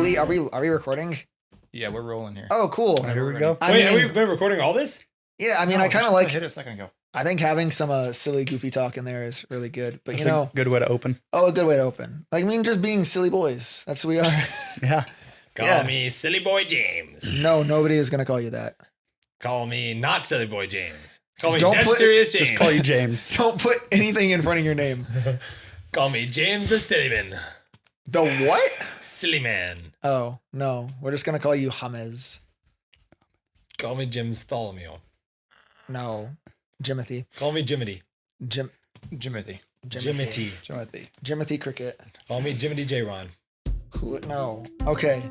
Lee, are we recording? Yeah, we're rolling here. Oh, cool. Here we go. I Wait, mean, have we been recording all this? yeah, I mean, No, I kind of just like. hit it a second ago. I think having some silly, goofy talk in there is really good. But That's you know, a good way to open. a good way to open. Like, I mean, just being silly boys. That's who we are. Yeah. Call me Silly Boy James. No, nobody is gonna call you that. Call me not Silly Boy James. Call me Don't Dead put- Serious James. Just call you James. Don't put anything in front of your name. Call me James the Silly Man. The what? Silly Man. Oh no, we're just gonna call you James. Call me Jim Tholomew. No, Jimothy. Call me Jimity. Jimothy. Jimity. Jimothy Cricket. Call me Jimity J. Ron. No. Okay.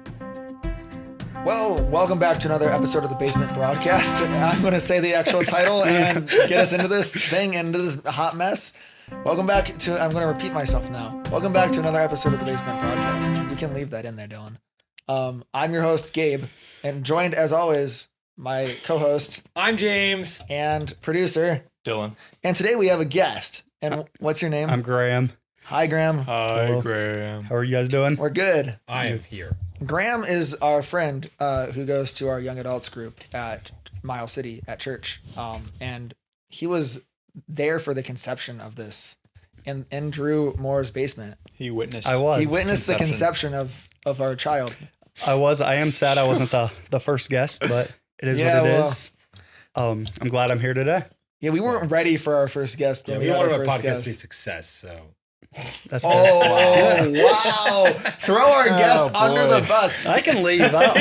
Well, welcome back to another episode of the Basement Broadcast. I'm going to say the actual title and get us into this thing, into this hot mess. Welcome back to, I'm going to repeat myself now. Welcome back to another episode of the Basement Broadcast. You can leave that in there, Dillon. I'm your host, Gabe, and joined as always, my co-host I'm James. and producer. Dillon. And today we have a guest. And what's your name? I'm Graham. Hi, Graham. Hi, Hello. Graham. How are you guys doing? We're good. I am here. Graham is our friend who goes to our young adults group at Miles City at church. And he was there for the conception of this in Drew Moore's basement. He witnessed. I was. He witnessed the conception of our child. I am sad I wasn't the first guest, but it is Yeah, what it well. is. I'm glad I'm here today. Yeah, we weren't ready for our first guest. Yeah, When we we had wanted our our first podcast to be a guest. success, so. That's Oh, fair. wow. Throw our guest under the bus. I can leave. Out.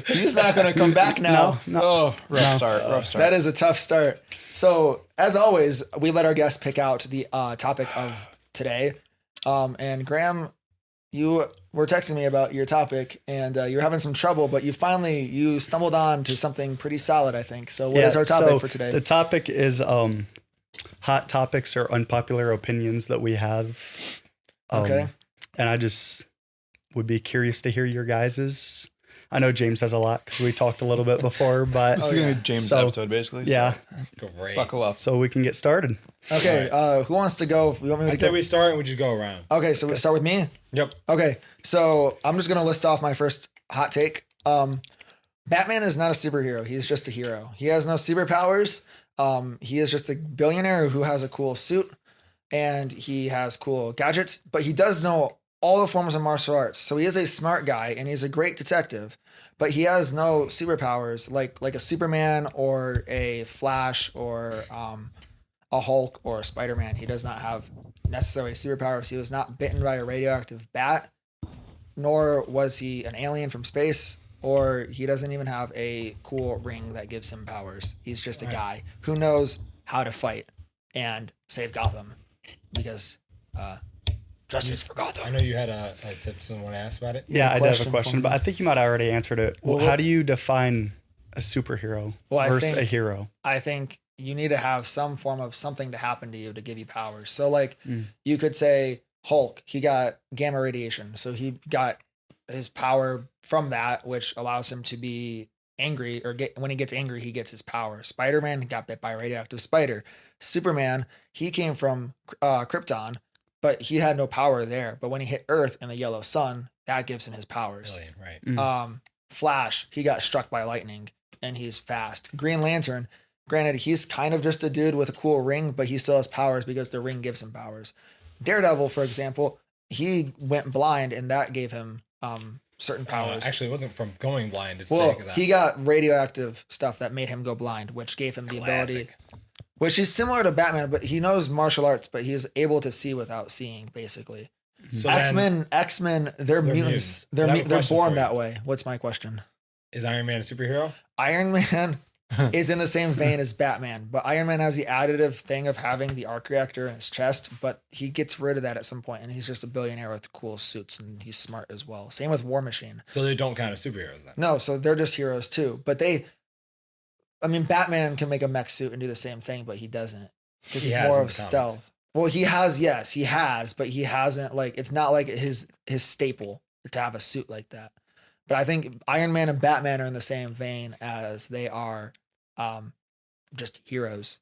He's not gonna come back now. No. Oh, rough start. That is a tough start. So, as always, we let our guests pick out the topic of today. And Graham, you were texting me about your topic, and you're having some trouble, but you stumbled on to something pretty solid, I think. So, what is our topic for today? The topic is hot topics or unpopular opinions that we have. Okay. And I just would be curious to hear your guys's. I know James has a lot because we talked a little bit before, but This is going to be James' So, episode, basically. so yeah. Great. buckle up. So we can get started. Okay, who wants to go? You want me to I go? say we start and we just go around. Okay, so we start with me. Yep. Okay, so I'm just gonna list off my first hot take. Batman is not a superhero. He's just a hero. He has no superpowers. He is just a billionaire who has a cool suit and he has cool gadgets, but he does know all the forms of martial arts. So he is a smart guy and he's a great detective, but he has no superpowers like a Superman or a Flash or a Hulk or a Spider-Man. He does not have necessarily superpowers. He was not bitten by a radioactive bat, nor was he an alien from space, or he doesn't even have a cool ring that gives him powers. He's just a guy who knows how to fight and save Gotham because justice for I Gotham. know you had someone asked about it. Yeah, I did have a from question, but me. I think you might have already answered it. Well, how do you define a superhero versus a hero? I think you need to have some form of something to happen to you to give you powers. So like you could say Hulk, he got gamma radiation. So he got his power from that, which allows him to be angry when he gets angry, he gets his power. Spider-Man got bit by a radioactive spider. Superman, he came from Krypton, but he had no power there. But when he hit Earth and the yellow sun, that gives him his powers. Brilliant, right. Flash, he got struck by lightning and he's fast. Green Lantern, granted, he's kind of just a dude with a cool ring, but he still has powers because the ring gives him powers. Daredevil, for example, he went blind and that gave him certain powers. Actually, it wasn't from going blind. It's Well, that. he got radioactive stuff that made him go blind, which gave him the ability, Classic. which is similar to Batman, but he knows martial arts, but he's able to see without seeing, basically. So then, X-Men, they're mutants. mutants. But I have a They're question born for you. that way. What's my question? is Iron Man a superhero? Iron Man is in the same vein as Batman, but Iron Man has the additive thing of having the arc reactor in his chest, but he gets rid of that at some point, and he's just a billionaire with cool suits, and he's smart as well. Same with War Machine. So they don't count as superheroes then? No, so they're just heroes too, but Batman can make a mech suit and do the same thing, but he doesn't because He he's has more in of the comics. stealth. Well, he has, but he hasn't it's not like his staple to have a suit like that. But I think Iron Man and Batman are in the same vein as they are just heroes.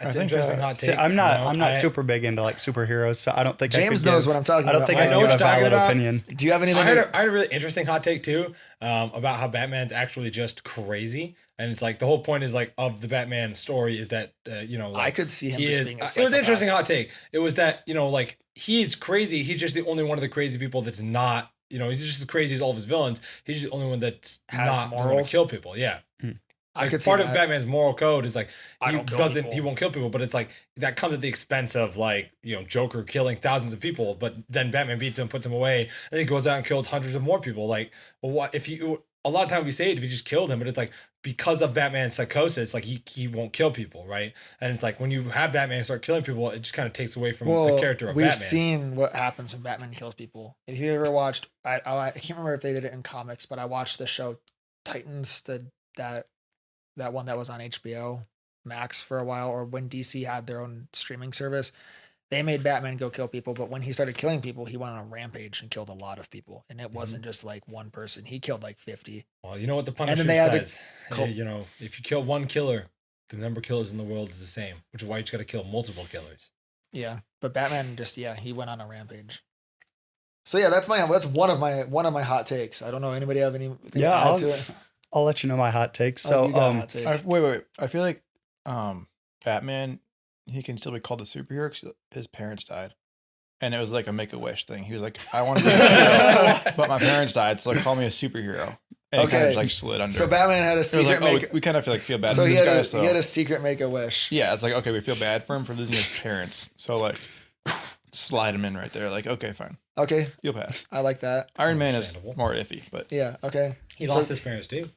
That's I an think, interesting hot take. See, I'm not. You know, I'm not I- super big into like superheroes, so I don't think James I could knows give, what I'm talking I don't about. think I I know can what give a you're talking valid about. opinion. Do you have anything? I had a really interesting hot take too, about how Batman's actually just crazy, and it's like the whole point is like of the Batman story is that like, I could see him he just is. being a It was psychopath. an interesting hot take. It was that like he's crazy. He's just the only one of the crazy people that's not. He's just as crazy as all of his villains. He's just the only one that's Has not doesn't want morals. to kill people. Yeah. I could see part of that. Batman's moral code is like I he don't kill doesn't people. he won't kill people, but it's like that comes at the expense of like Joker killing thousands of people, but then Batman beats him, puts him away, and then goes out and kills hundreds of more people. Like, well, what if you? A lot of times we say it if you just killed him, but it's like because of Batman's psychosis, like he won't kill people, right? And it's like when you have Batman start killing people, it just kind of takes away from the character of we've Batman. seen what happens when Batman kills people. If you ever watched, I can't remember if they did it in comics, but I watched the show Titans, that one that was on HBO Max for a while, or when DC had their own streaming service. They made Batman go kill people, but when he started killing people, he went on a rampage and killed a lot of people. And it wasn't just like one person. He killed like 50. Well, you know what the then Punisher they had to says? Hey, if you kill one killer, the number of killers in the world is the same, which is why you just got to kill multiple killers. Yeah, but Batman he went on a rampage. So yeah, that's one of my hot takes. I don't know, anybody have anything to add to it? I'll let you know my hot take. Oh, So you got a hot take. Wait. I feel like Batman, he can still be called a superhero because his parents died. And it was like a make-a-wish thing. He was like, I want to be a superhero, but my parents died, so call me a superhero. And he kind of just like slid under. So Batman had a It was secret like, we kind of feel bad So for he this had, guy. a, So he had a secret make-a-wish. yeah, it's like, okay, we feel bad for him for losing his parents. So like, slide him in right there. Like, okay, fine. Okay, You'll pass. I like that. Iron Man is Understandable. more iffy, but Yeah, okay. He So- lost his parents too.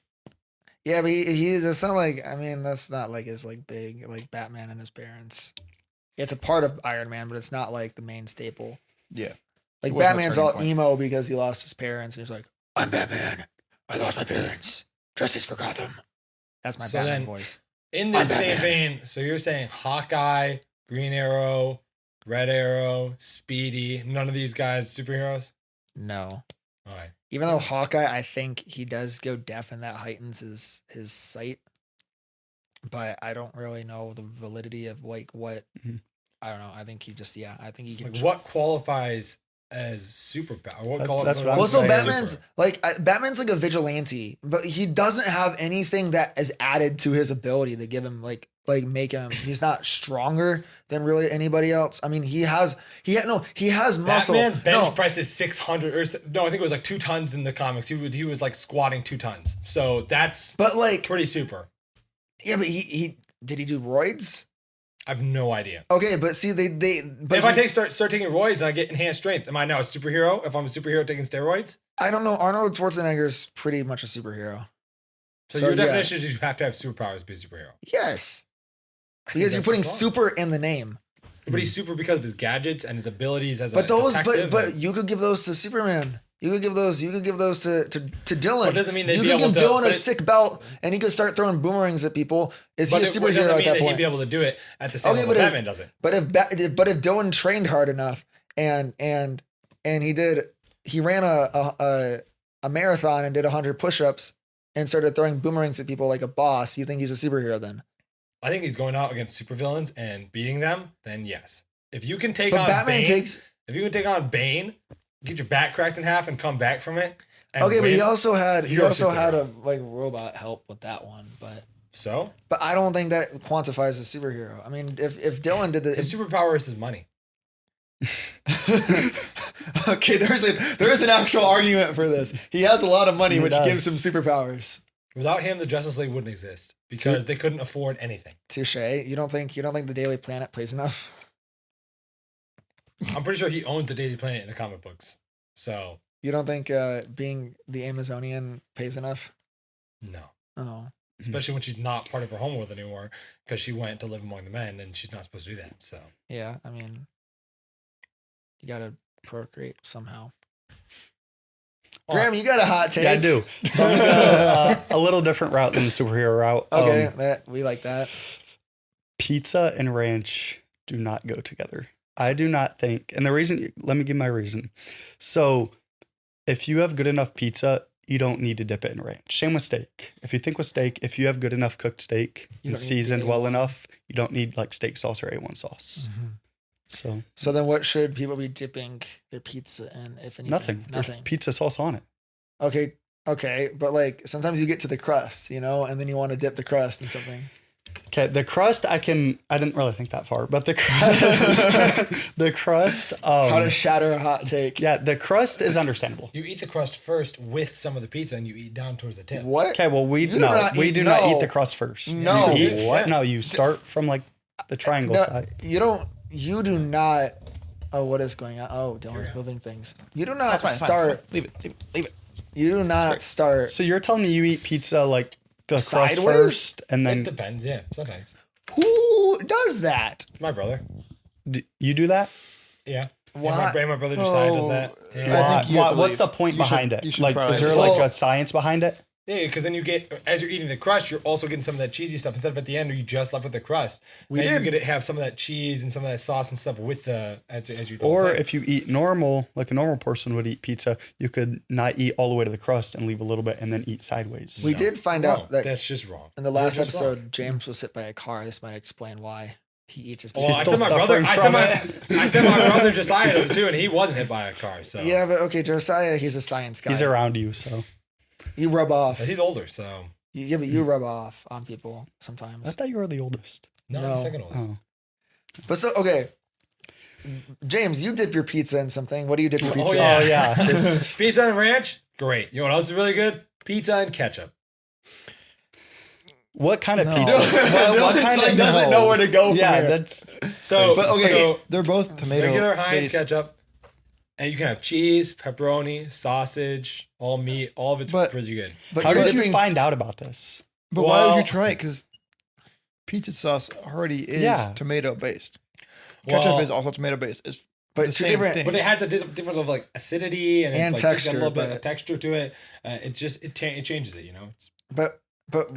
Yeah, but it's not like, I mean, that's not like his like big, like Batman and his parents. It's a part of Iron Man, but it's not like the main staple. yeah. Like It wasn't a Batman's turning all point. emo because he lost his parents, and he's like, I'm Batman. I lost my parents. Justice for Gotham. That's my So Batman then- voice. In this I'm same Batman. vein, so you're saying Hawkeye, Green Arrow, Red Arrow, Speedy, none of these guys superheroes? No. All right. Even though Hawkeye, I think he does go deaf and that heightens his sight. But I don't really know the validity of like what, Mhm. I don't know. I think he just, I think he can. Like what qualifies as superpower? What That's qualifies what I'm Well, so saying. Batman's Batman's like a vigilante, but he doesn't have anything that is added to his ability to give him like make him. He's not stronger than really anybody else. I mean, he has muscle. Batman bench No, presses 600 no, I think it was like 2 tons in the comics. He was like squatting 2 tons. So that's but like pretty super. yeah, but he did he do roids? I have no idea. Okay, but see they but If I start taking roids and I get enhanced strength, am I now a superhero? If I'm a superhero taking steroids? I don't know. Arnold Schwarzenegger's pretty much a superhero. So, So, your yeah. definition is you have to have superpowers to be a superhero. Yes, I think because you're that's putting just wrong. super in the name. But he's super because of his gadgets and his abilities as But a those, detective. but you could give those to Superman. You could give those to Dillon. Well, it doesn't mean they'd you be could able give to- Dillon a but it- sick belt, and he could start throwing boomerangs at people. Is he a it superhero doesn't at mean that that he'd point? be able to do it at the same Okay, level but if- Batman doesn't. But if Dillon trained hard enough and he ran a marathon and did 100 push-ups and started throwing boomerangs at people like a boss, you think he's a superhero then? I think he's going out against supervillains and beating them, then yes. If you can take But on Batman Bane, takes if you can take on Bane, get your back cracked in half and come back from it. And okay, but win, he also had you're a a like robot help with that one, so but I don't think that quantifies as superhero. I mean, if Dillon did his superpower is his money. okay, there's an actual argument for this. He has a lot of money, He which does. gives him superpowers. Without him, the Justice League wouldn't exist because they couldn't afford anything. Touche. You don't think the Daily Planet plays enough? I'm pretty sure he owns the Daily Planet in the comic books. So You don't think being the Amazonian pays enough? no. Oh, Especially when she's not part of her homeworld anymore because she went to live among the men and she's not supposed to do that. So yeah. I mean, you gotta procreate somehow. Graham, you got a hot take. Yeah, I do. So I'm gonna go a little different route than the superhero route. Okay, we like that. Pizza and ranch do not go together. I do not think, and the reason, let me give my reason. So if you have good enough pizza, you don't need to dip it in ranch. Same with steak. If you think with steak, if you have good enough cooked steak You and don't need seasoned the well A1. enough, you don't need like steak sauce or A1 sauce. So So then what should people be dipping their pizza in, if anything? nothing. There's pizza sauce on it. Okay. But like sometimes you get to the crust, and then you want to dip the crust in something. Okay, the crust I didn't really think that far, but the crust, the crust. How to shatter a hot take. Yeah, the crust is understandable. You eat the crust first with some of the pizza, and you eat down towards the tip. What? Okay, well we You do no, not we eat- do not no. eat the crust first. No. You eat What? No, you start from like the triangle No, side. you do not. Oh, what is going on? Oh, Dylan's moving things. You do not Fine. start. Leave it. You do not start. So you're telling me you eat pizza like the crust Sideways? first, and It then depends, yeah. Sometimes. Who does that? My brother. you do that? Yeah. Why? And my brother Josiah does that. I Yeah. think you have to What's leave. the point You should- behind you it? should Like, probably is there leave. like Well- a science behind it? Yeah, because then you get, as you're eating the crust, you're also getting some of that cheesy stuff. Instead of at the end, where you just left with the crust. We now did. you get to have some of that cheese and some of that sauce and stuff with the, as you Or if you eat normal, like a normal person would eat pizza, you could not eat all the way to the crust and leave a little bit and then eat sideways. We did find no, out that that's just wrong. in the last You're just episode, wrong. James was hit by a car. This might explain why he eats his Well, pizza. I still said my brother. suffering I said from my, I said my brother Josiah does it too, and he wasn't hit by a car. So Yeah, but okay, Josiah, he's a science guy. He's around you, so You rub off. But he's older, so Yeah, but you rub off on people I sometimes. thought you were the oldest. no, No. I'm second oldest. Oh. But so okay, James, you dip your pizza in something. What do you dip your Oh, pizza? yeah. Oh yeah. This- Pizza and ranch, great. You know what else is really good? Pizza and ketchup. what kind of No. pizza? what kind of doesn't know where to go from Yeah, here. that's So, But, okay, so They're both tomato regular Heinz based. ketchup, and you can have cheese, pepperoni, sausage, all meat. All of it's But- pretty good. But how you're did you dipping- find out about this? But why would Well- you try it? Because pizza sauce already is Yeah. tomato based. Ketchup Well, is also tomato based. It's But the two same different- thing. But it has a different level of like acidity and, And it's like just got texture, a little bit but- of texture to it. It changes it. You know, But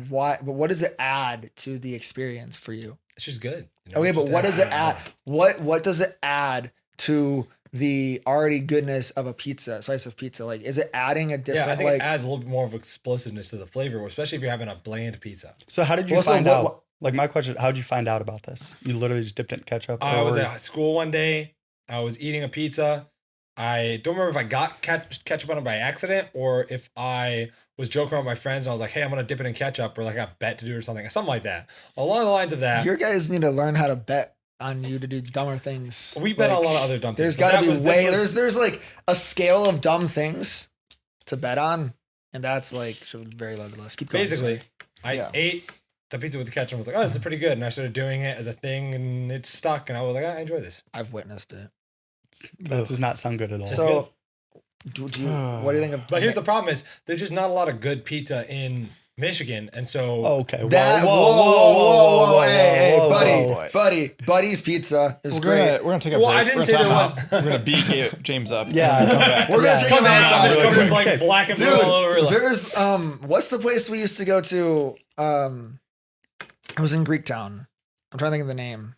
why? But what does it add to the experience for you? it's just good. You know? Okay, but Just what does it I don't add? know. What does it add to the already goodness of a slice of pizza? Like, is it adding a Yeah, different I think like? it adds a little bit more of explosiveness to the flavor, especially if you're having a bland pizza. So how did you Well, so find what- out? what- Like my question, how did you find out about this? You literally just dipped it in ketchup. I or was were- at school one day. I was eating a pizza. I don't remember if I got ketchup on it by accident or if I was joking around with my friends and I was like, hey, I'm going to dip it in ketchup or like I got a bet to do or something like that. Along the lines of that, Your guys need to learn how to bet on you to do dumber things. we bet on Like, a lot of other dumb There's things. but got to that be was- this way. was- There's like a scale of dumb things to bet on, and that's like should be very low to the list. Keep going. basically, I Yeah. ate the pizza with the ketchup and was like, oh, this is pretty good. And I started doing it as a thing and it stuck. And I was like, I enjoy this. I've witnessed it. That does not sound good at all. So, do you? What do you think of? But here's the problem is there's just not a lot of good pizza in Michigan. And so Okay. That, whoa, hey, whoa, buddy, Buddy's Pizza is we're great. gonna take a Well, break. I didn't We're say gonna there time was- out. We're gonna beat James up. Yeah. We're gonna Yeah. take come him in, I'm outside. just covered in like Okay. black and blue all over. Like, There's what's the place we used to go to? I was in Greektown. I'm trying to think of the name.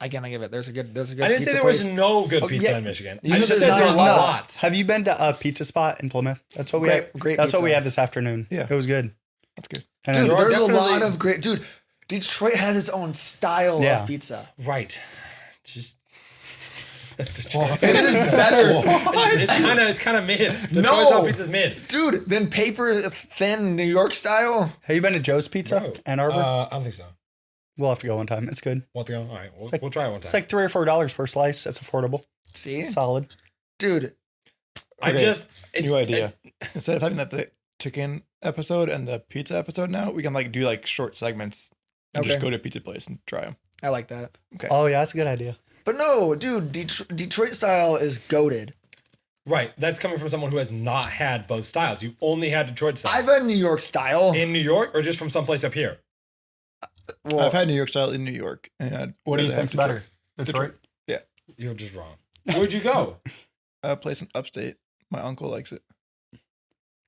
I can't think of it. There's a good I didn't pizza say there place. was no good Oh, pizza yeah. in Michigan. You I said just there's said not there's a a lot. lot. Have you been to a pizza spot in Plymouth? That's what we Great- had. great That's what we pizza. had this afternoon. Yeah. It was good. That's good. And Dude, then- There are there's a lot definitely- of great. Dude, Detroit has its own style Yeah. of pizza. Right. Just It is better, it's kind of mid. The No. Troy style pizza's mid. dude, than paper thin New York style. have you been to Joe's Pizza, Bro, Ann Arbor? I don't think so. We'll have to go one time. It's good. Want to go? All right, like- we'll try it one It's time. like $3 or $4 per slice. It's affordable. See, Solid. dude, I Okay, just New idea. Instead of having the chicken episode and the pizza episode now, we can like do like short segments and Okay. just go to a pizza place and try them. I like that. Okay. Oh yeah, that's a good idea. But no, dude, Detroit style is goated. Right. That's coming from someone who has not had both styles. You only had Detroit style. I've had New York style. in New York or just from someplace up here? Well, I've had New York style in New York. And What do you rather have think's better? Detroit. You're just wrong. Where'd you go? A place in upstate. My uncle likes it.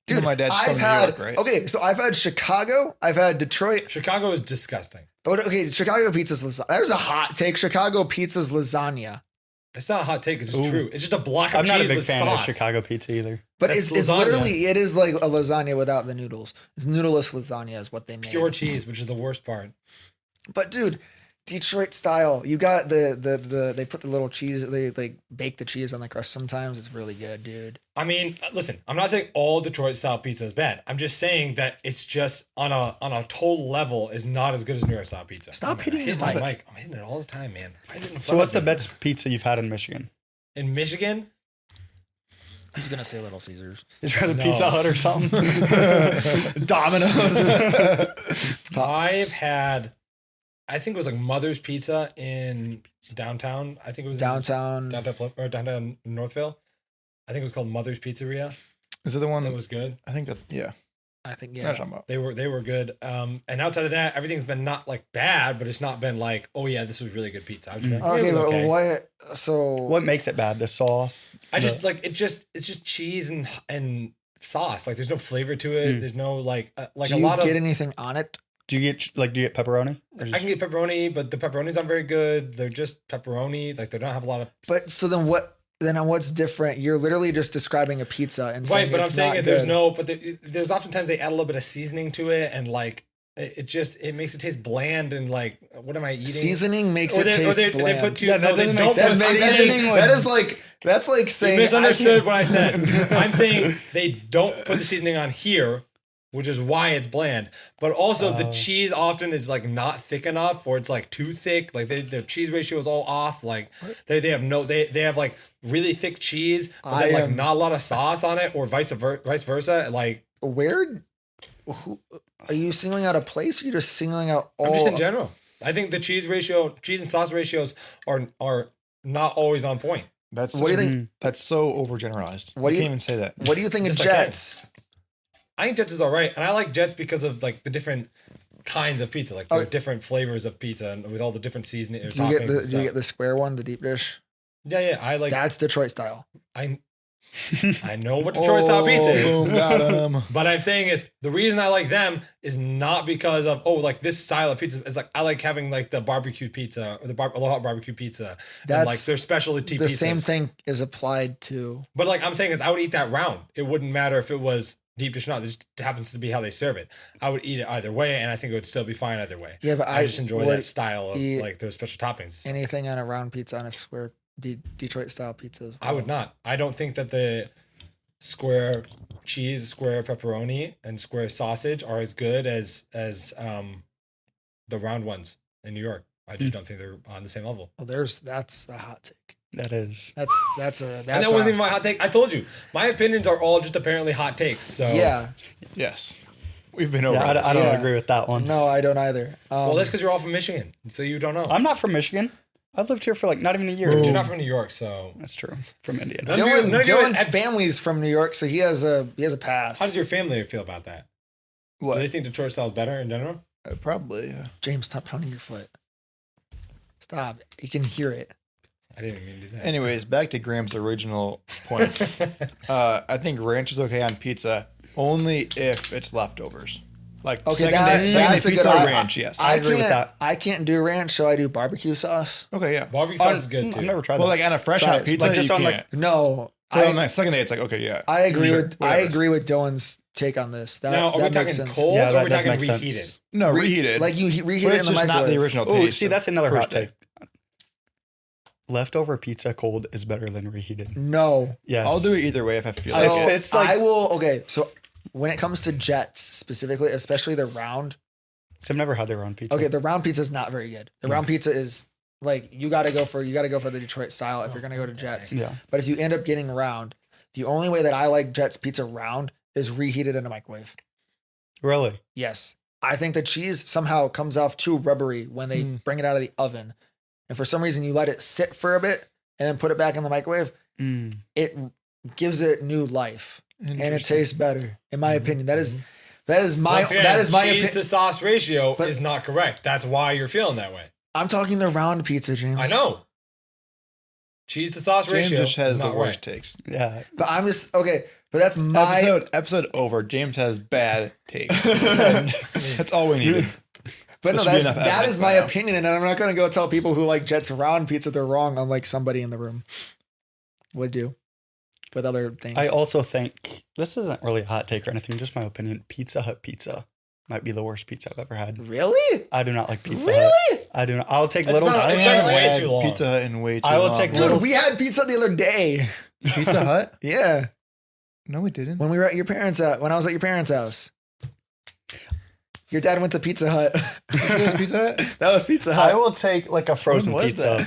dude, my dad's I've from New had York, right? okay. So I've had Chicago. I've had Detroit. Chicago is disgusting. Oh, okay, Chicago pizza's lasagna. There's a hot take. Chicago pizza's lasagna. It's not a hot take. It's just Ooh. true. It's just a block of I'm cheese not a big with fan sauce. of Chicago pizza either. But That's it's lasagna. literally, it is like a lasagna without the noodles. It's noodleless lasagna is what they made. Pure cheese, which is the worst part. But dude, Detroit style. You got the they put the little cheese, they like bake the cheese on the crust sometimes. It's really good, dude. I mean, listen, I'm not saying all Detroit style pizza is bad. I'm just saying that it's just on a total level is not as good as New York style pizza. Stop I'm hitting hitting your my mic. mic. I'm hitting it all the time, man. Why is it in So front what's the of me? best pizza you've had in Michigan? In Michigan? He's gonna say Little Caesars. Is there a No. Pizza Hut or something? Domino's. I've had, I think it was like Mother's Pizza in downtown. I think it was Downtown. downtown Northville. I think it was called Mother's Pizzeria. Is it the one? It was good. I think that. Yeah. I think Yeah. yeah. Talking about. They were good. And outside of that, everything's been not like bad, but it's not been like, oh yeah, this was really good pizza. I've just been like, Okay, it was but okay. what? So What makes it bad? The sauce? I just The- like it's just cheese and sauce. Like there's no flavor to it. Mm. There's no like do a you lot get of. anything on it? do you get pepperoni? Or I just- can get pepperoni, but the pepperonis aren't very good. They're just pepperoni. Like they don't have a lot of. But so then what? Then what's different? You're literally just describing a pizza and saying Right, but I'm it's saying not is there's good. no, but there's oftentimes they add a little bit of seasoning to it, and like it makes it taste bland and like what am I eating? Seasoning makes Or it taste they bland. put too, Yeah, that no, they doesn't don't make put sense. That makes Seasoning sense. would- That is like that's like You saying misunderstood what I said. I'm saying they don't put the seasoning on here, which is why it's bland. But also the cheese often is like not thick enough, or it's like too thick. Like their cheese ratio is all off. Like they have like really thick cheese, but then like not a lot of sauce on it, or vice versa. Like Where? Who, are you singling out a place? Or are you just singling out all? I'm just in general. I think the cheese and sauce ratios are not always on point. That's What do you think? That's so overgeneralized. What do you you- can't even say that. What do you think of Just like Jets? I think Jets is all right, and I like Jets because of like the different kinds of pizza, like the Okay. different flavors of pizza, and with all the different seasoning. Do you get the square one, the deep dish? Yeah, I like. That's Detroit style. I know what Detroit style pizza is. Boom, got him. But I'm saying is the reason I like them is not because of like this style of pizza. It's like I like having like the barbecue pizza or the Aloha barbecue pizza. And like That's their specialty The pizzas. same thing is applied to. But like I'm saying is I would eat that round. It wouldn't matter if it was deep dish or not. It just happens to be how they serve it. I would eat it either way, and I think it would still be fine either way. Yeah, but I just enjoy would that style of eat like those special toppings. anything on a round pizza on a square Detroit style pizza. As well. I would not. I don't think that the square cheese, square pepperoni, and square sausage are as good as the round ones in New York. I just don't think they're on the same level. Well, that's a hot take. That is. That's And that wasn't even my hot take. I told you, my opinions are all just apparently hot takes. So yeah. Yes. We've been over Yeah, this. I don't Yeah. agree with that one. No, I don't either. Well, that's because you're all from Michigan, so you don't know. I'm not from Michigan. I lived here for like not even a year. But you're not from New York, so That's true. From Indiana. None of you- none of you Dylan's had- family's from New York, so he has a pass. how does your family feel about that? Do they What? think Detroit style is better in general? Probably. Yeah. James, stop pounding your foot. Stop. You can hear it. I didn't even mean to do that. Anyways, back to Graham's original point. I think ranch is okay on pizza only if it's leftovers. Like Okay, second day that's a pizza good- or ranch, yes. I agree with can't- that. I can't do ranch, so I do barbecue sauce. Okay, yeah. Barbecue sauce is good too. I've never tried Well, that. like on a fresh Try out it. pizza, Like, just you on, can't. like- No, But on the second day, it's like, okay, yeah. I agree Sure, with whatever. Dylan's take on this. That, Now, are we that talking makes sense. cold Yeah, or that are we does talking make sense. reheated? No, reheated. Like you reheat but it it's in the just not microwave. the original Oh, taste. see, that's another first hot day. take. Leftover pizza cold is better than reheated. No. Yes. I'll do it either way if I feel So like it. it's like- I will. Okay, so when it comes to Jets specifically, especially the round. So I've never had their own pizza. Okay, the round pizza is not very good. The round pizza is like you got to go for the Detroit style if you're gonna go to Jets. Yeah. But if you end up getting round, the only way that I like Jets pizza round is reheated in a microwave. Really? Yes. I think the cheese somehow comes off too rubbery when they bring it out of the oven. And for some reason you let it sit for a bit and then put it back in the microwave, Mm. it gives it new life and it Interesting. tastes better. In my opinion. That is my Once again, that is my cheese opinion. to sauce ratio But- is not correct. That's why you're feeling that way. I'm talking the round pizza, James. I know. Cheese to sauce James ratio just has is the not worst right. takes. Yeah. But I'm just okay, but that's my Episode over. James has bad takes. That's all we needed. But no, This should be that enough evidence is my by now. opinion, and I'm not going to go tell people who like Jets round pizza they're wrong, unlike somebody in the room would do. with other things. I also think this isn't really a hot take or anything, just my opinion. Pizza Hut pizza might be the worst pizza I've ever had. Really? I do not like Pizza Hut. Really? I do not. I'll take It's little. not- I it's haven't been way had too long. Pizza Hut in way too I will long. take Dude, little- we had pizza the other day. Pizza Hut? Yeah. No, we didn't. When we were at your parents' when I was at your parents' house. Your dad went to Pizza Hut. Pizza Hut? That was Pizza I Hut. will take like a frozen was pizza.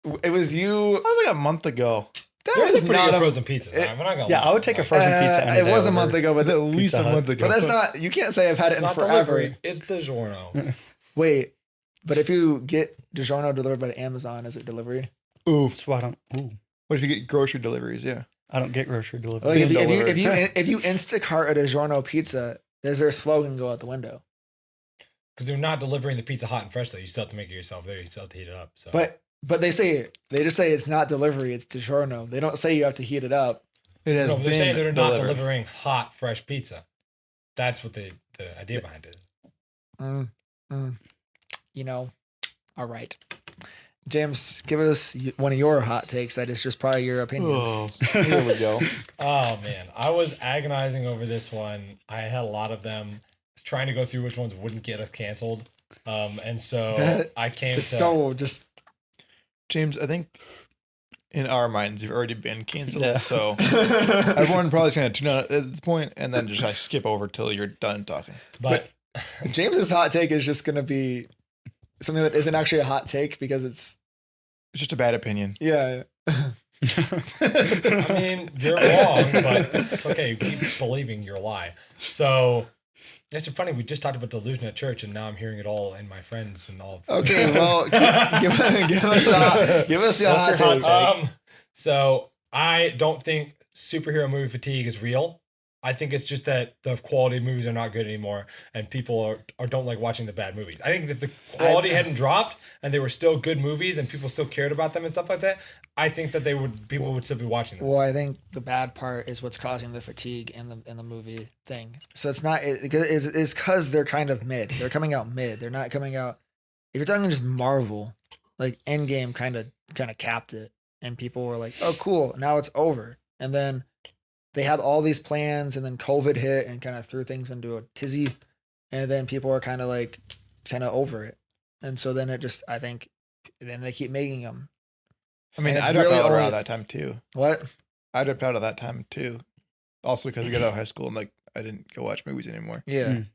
that? It was you. That was like a month ago. That There's was some pretty not good a frozen pizza. I'm not gonna Yeah, lie. I would take a Like, frozen pizza. any It day was a over month ago, but At least Pizza a Hut. month ago. But that's not. You can't say I've had It's it in not forever. delivery. It's DiGiorno. Wait, but if you get DiGiorno delivered by Amazon, is it delivery? Oof. So I don't. Ooh, What if you get grocery deliveries? Yeah. I don't get grocery delivery. Like Being if you Instacart a DiGiorno pizza, does their slogan go out the window? Because they're not delivering the pizza hot and fresh though. You still have to make it yourself there. You still have to heat it up. So But they just say it's not delivery, it's DiGiorno. They don't say you have to heat it up. It has no, but they're been saying they're not delivered. delivering hot, fresh pizza. That's what the idea behind it is. You know, all right. James, give us one of your hot takes that is just probably your opinion. Oh, here we go. Oh man, I was agonizing over this one. I had a lot of them. I was trying to go through which ones wouldn't get us canceled. And so That I came to It's so just James, I think in our minds, you've already been canceled. Yeah. So everyone probably is going to tune out at this point and then just like skip over till you're done talking. but James's hot take is just gonna be something that isn't actually a hot take because it's It's just a bad opinion. yeah. I mean, you're wrong, but it's okay. Keep believing your lie. So it's funny. We just talked about delusion at church, and now I'm hearing it all in my friends and all. Okay, well, give us your hot What's your hot take. take? So I don't think superhero movie fatigue is real. I think it's just that the quality of movies are not good anymore, and people don't like watching the bad movies. I think if the quality hadn't dropped and they were still good movies and people still cared about them and stuff like that, I think that people would still be watching them. Well, I think the bad part is what's causing the fatigue in the movie thing. So it's not it's because they're kind of mid. They're coming out mid. They're not coming out. If you're talking just Marvel, like Endgame kind of capped it, and people were like, "Oh, cool, now it's over." And then they had all these plans, and then COVID hit and kind of threw things into a tizzy, and then people are kind of over it, and so then I think then they keep making them. I mean, And it's I dropped really out only- around that time too. What? I dropped out of that time too. Also because we got out of high school and like I didn't go watch movies anymore. Yeah. Mm.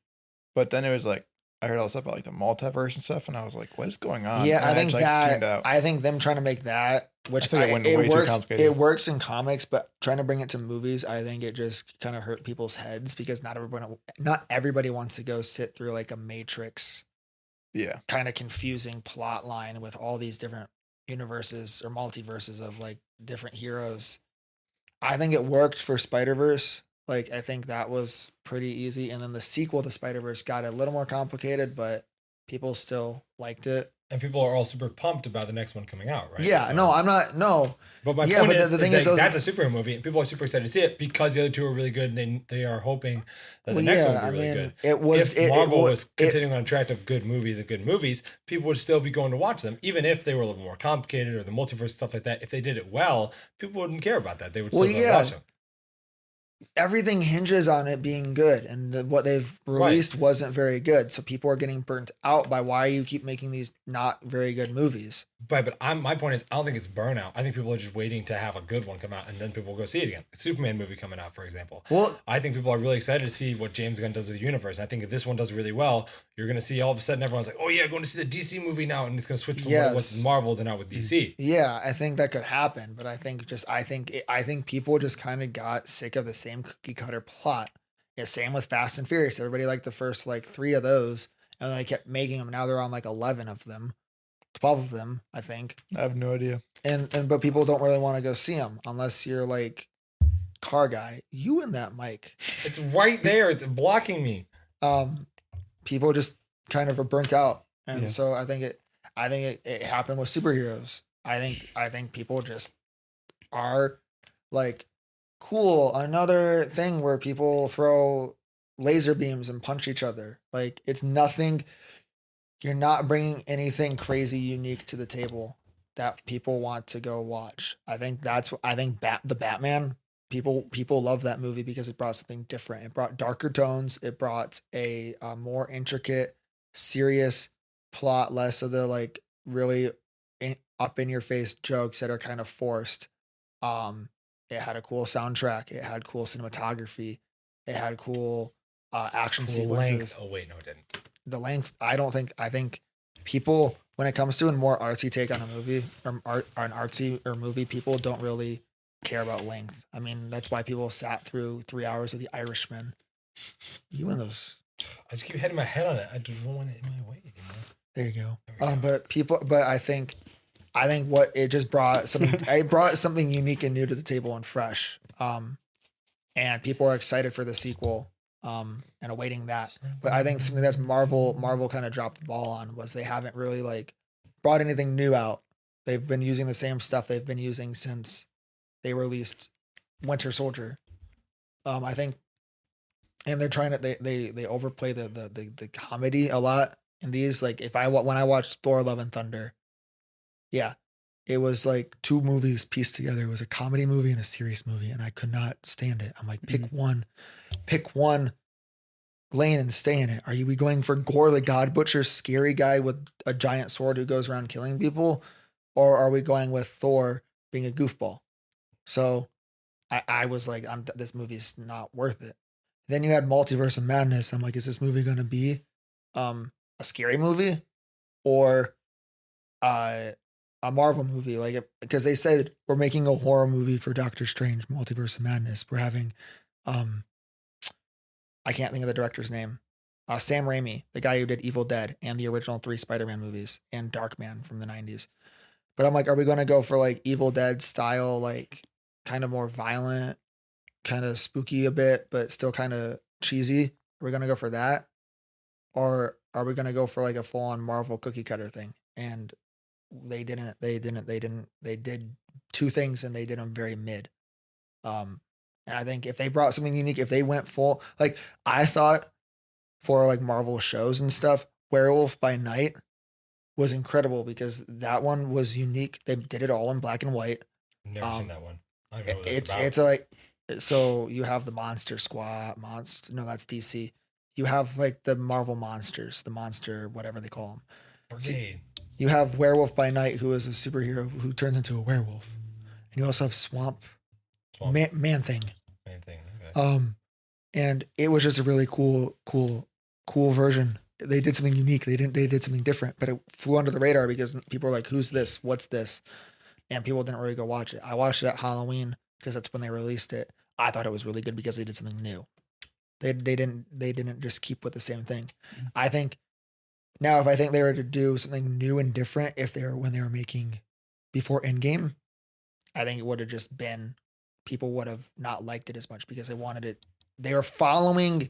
But then it was like I heard all this stuff about like the multiverse and stuff, and I was like, "What is going on?" Yeah, And I think just, like, tuned that out. I think them trying to make that, which think it went way too works. complicated. It works in comics, but trying to bring it to movies, I think it just kind of hurt people's heads because not everybody wants to go sit through like a Matrix Yeah, kind of confusing plot line with all these different universes or multiverses of like different heroes. I think it worked for Spider-Verse. Like I think that was pretty easy, and then the sequel to Spider-Verse got a little more complicated, but people still liked it. And people are all super pumped about the next one coming out, right? Yeah, So- no, I'm not. No, But my Yeah, point but is, the thing is that those- that's a superhero movie, and people are super excited to see it because the other two are really good, and they are hoping that the next one will be really good. it was. If Marvel was it- continuing on track of good movies, people would still be going to watch them, even if they were a little more complicated or the multiverse stuff like that. If they did it well, people wouldn't care about that. They would still Well, go yeah. watch them. everything hinges on it being good, and what they've released wasn't very good. So people are getting burnt out by why you keep making these not very good movies. But my point is, I don't think it's burnout. I think people are just waiting to have a good one come out, and then people will go see it again. A Superman movie coming out, for example. Well, I think people are really excited to see what James Gunn does with the universe. I think if this one does really well, you're going to see all of a sudden everyone's like, "Oh yeah, going to see the DC movie now," and it's going to switch from what it was Yes. with Marvel to now with DC. yeah, I think that could happen, but I think people just kind of got sick of the same cookie cutter plot. Yeah, same with Fast and Furious. Everybody liked the first like 3 of those, and they kept making them. Now they're on like 11 of them, 12 of them, I think. I have no idea. And but people don't really want to go see them unless you're like car guy. You and that mic. It's right there. It's blocking me. People just kind of are burnt out, and Yeah. so I think it happened with superheroes. I think people just are like, cool, another thing where people throw laser beams and punch each other. Like it's nothing. You're not bringing anything crazy unique to the table that people want to go watch. I think the Batman people love that movie because it brought something different. It brought darker tones. It brought a more intricate, serious plot, less of the like really up in your face jokes that are kind of forced. It had a cool soundtrack. It had cool cinematography. It had cool action Cool sequences. length. Oh wait, no, it didn't. The length, I think people, when it comes to a more artsy take on a movie or an artsy or movie, people don't really care about length. I mean, that's why people sat through 3 hours of The Irishman. You and those. I just keep hitting my head on it. I don't want it in my way anymore. There you go. There we go. But I think what it just brought something. It brought something unique and new to the table and fresh. And people are excited for the sequel. And awaiting that. But I think something that's Marvel kind of dropped the ball on was they haven't really like brought anything new out. They've been using the same stuff they've been using since they released Winter Soldier. I think, and they're trying to they overplay the comedy a lot in these. Like when I watched Thor: Love and Thunder, yeah, it was like two movies pieced together. It was a comedy movie and a serious movie, and I could not stand it. I'm like, pick one lane and stay in it. Are we going for Gore the God Butcher, scary guy with a giant sword who goes around killing people? Or are we going with Thor being a goofball? So I was like, this movie's not worth it. Then you had Multiverse of Madness. I'm like, is this movie going to be a scary movie or a Marvel movie? Like, because they said we're making a horror movie for Doctor Strange, Multiverse of Madness. We're having, I can't think of the director's name. Sam Raimi, the guy who did Evil Dead and the original 3 Spider-Man movies and Darkman from the 90s. But I'm like, are we going to go for like Evil Dead style, like kind of more violent, kind of spooky a bit, but still kind of cheesy? Are we going to go for that? Or are we going to go for like a full on Marvel cookie cutter thing? And they did two things and they did them very mid. And I think if they brought something unique, if they went full, like I thought for like Marvel shows and stuff, Werewolf by Night was incredible because that one was unique. They did it all in black and white. Never seen that one. I don't know what that's about. It's like, so you have the Monster Squad, no, that's DC. You have like the Marvel monsters, the monster, whatever they call them. Brigade. You have Werewolf by Night, who is a superhero who turns into a werewolf. And you also have Swamp. Man Thing. Man Thing. Okay. And it was just a really cool version. They did something unique. They did something different, but it flew under the radar because people were like, "Who's this? What's this?" And people didn't really go watch it. I watched it at Halloween because that's when they released it. I thought it was really good because they did something new. They didn't just keep with the same thing. I think now if I think they were to do something new and different, when they were making before Endgame, I think it would have just been, people would have not liked it as much because they wanted it. They were following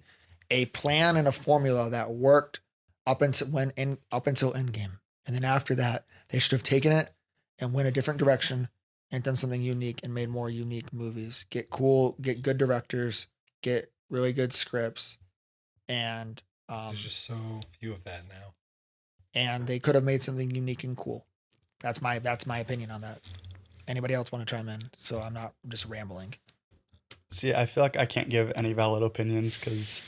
a plan and a formula that worked up until Endgame. And then after that, they should have taken it and went a different direction and done something unique and made more unique movies. Get good directors, get really good scripts, and there's just so few of that now. And they could have made something unique and cool. That's my opinion on that. Anybody else want to chime in? So I'm not just rambling. See, I feel like I can't give any valid opinions because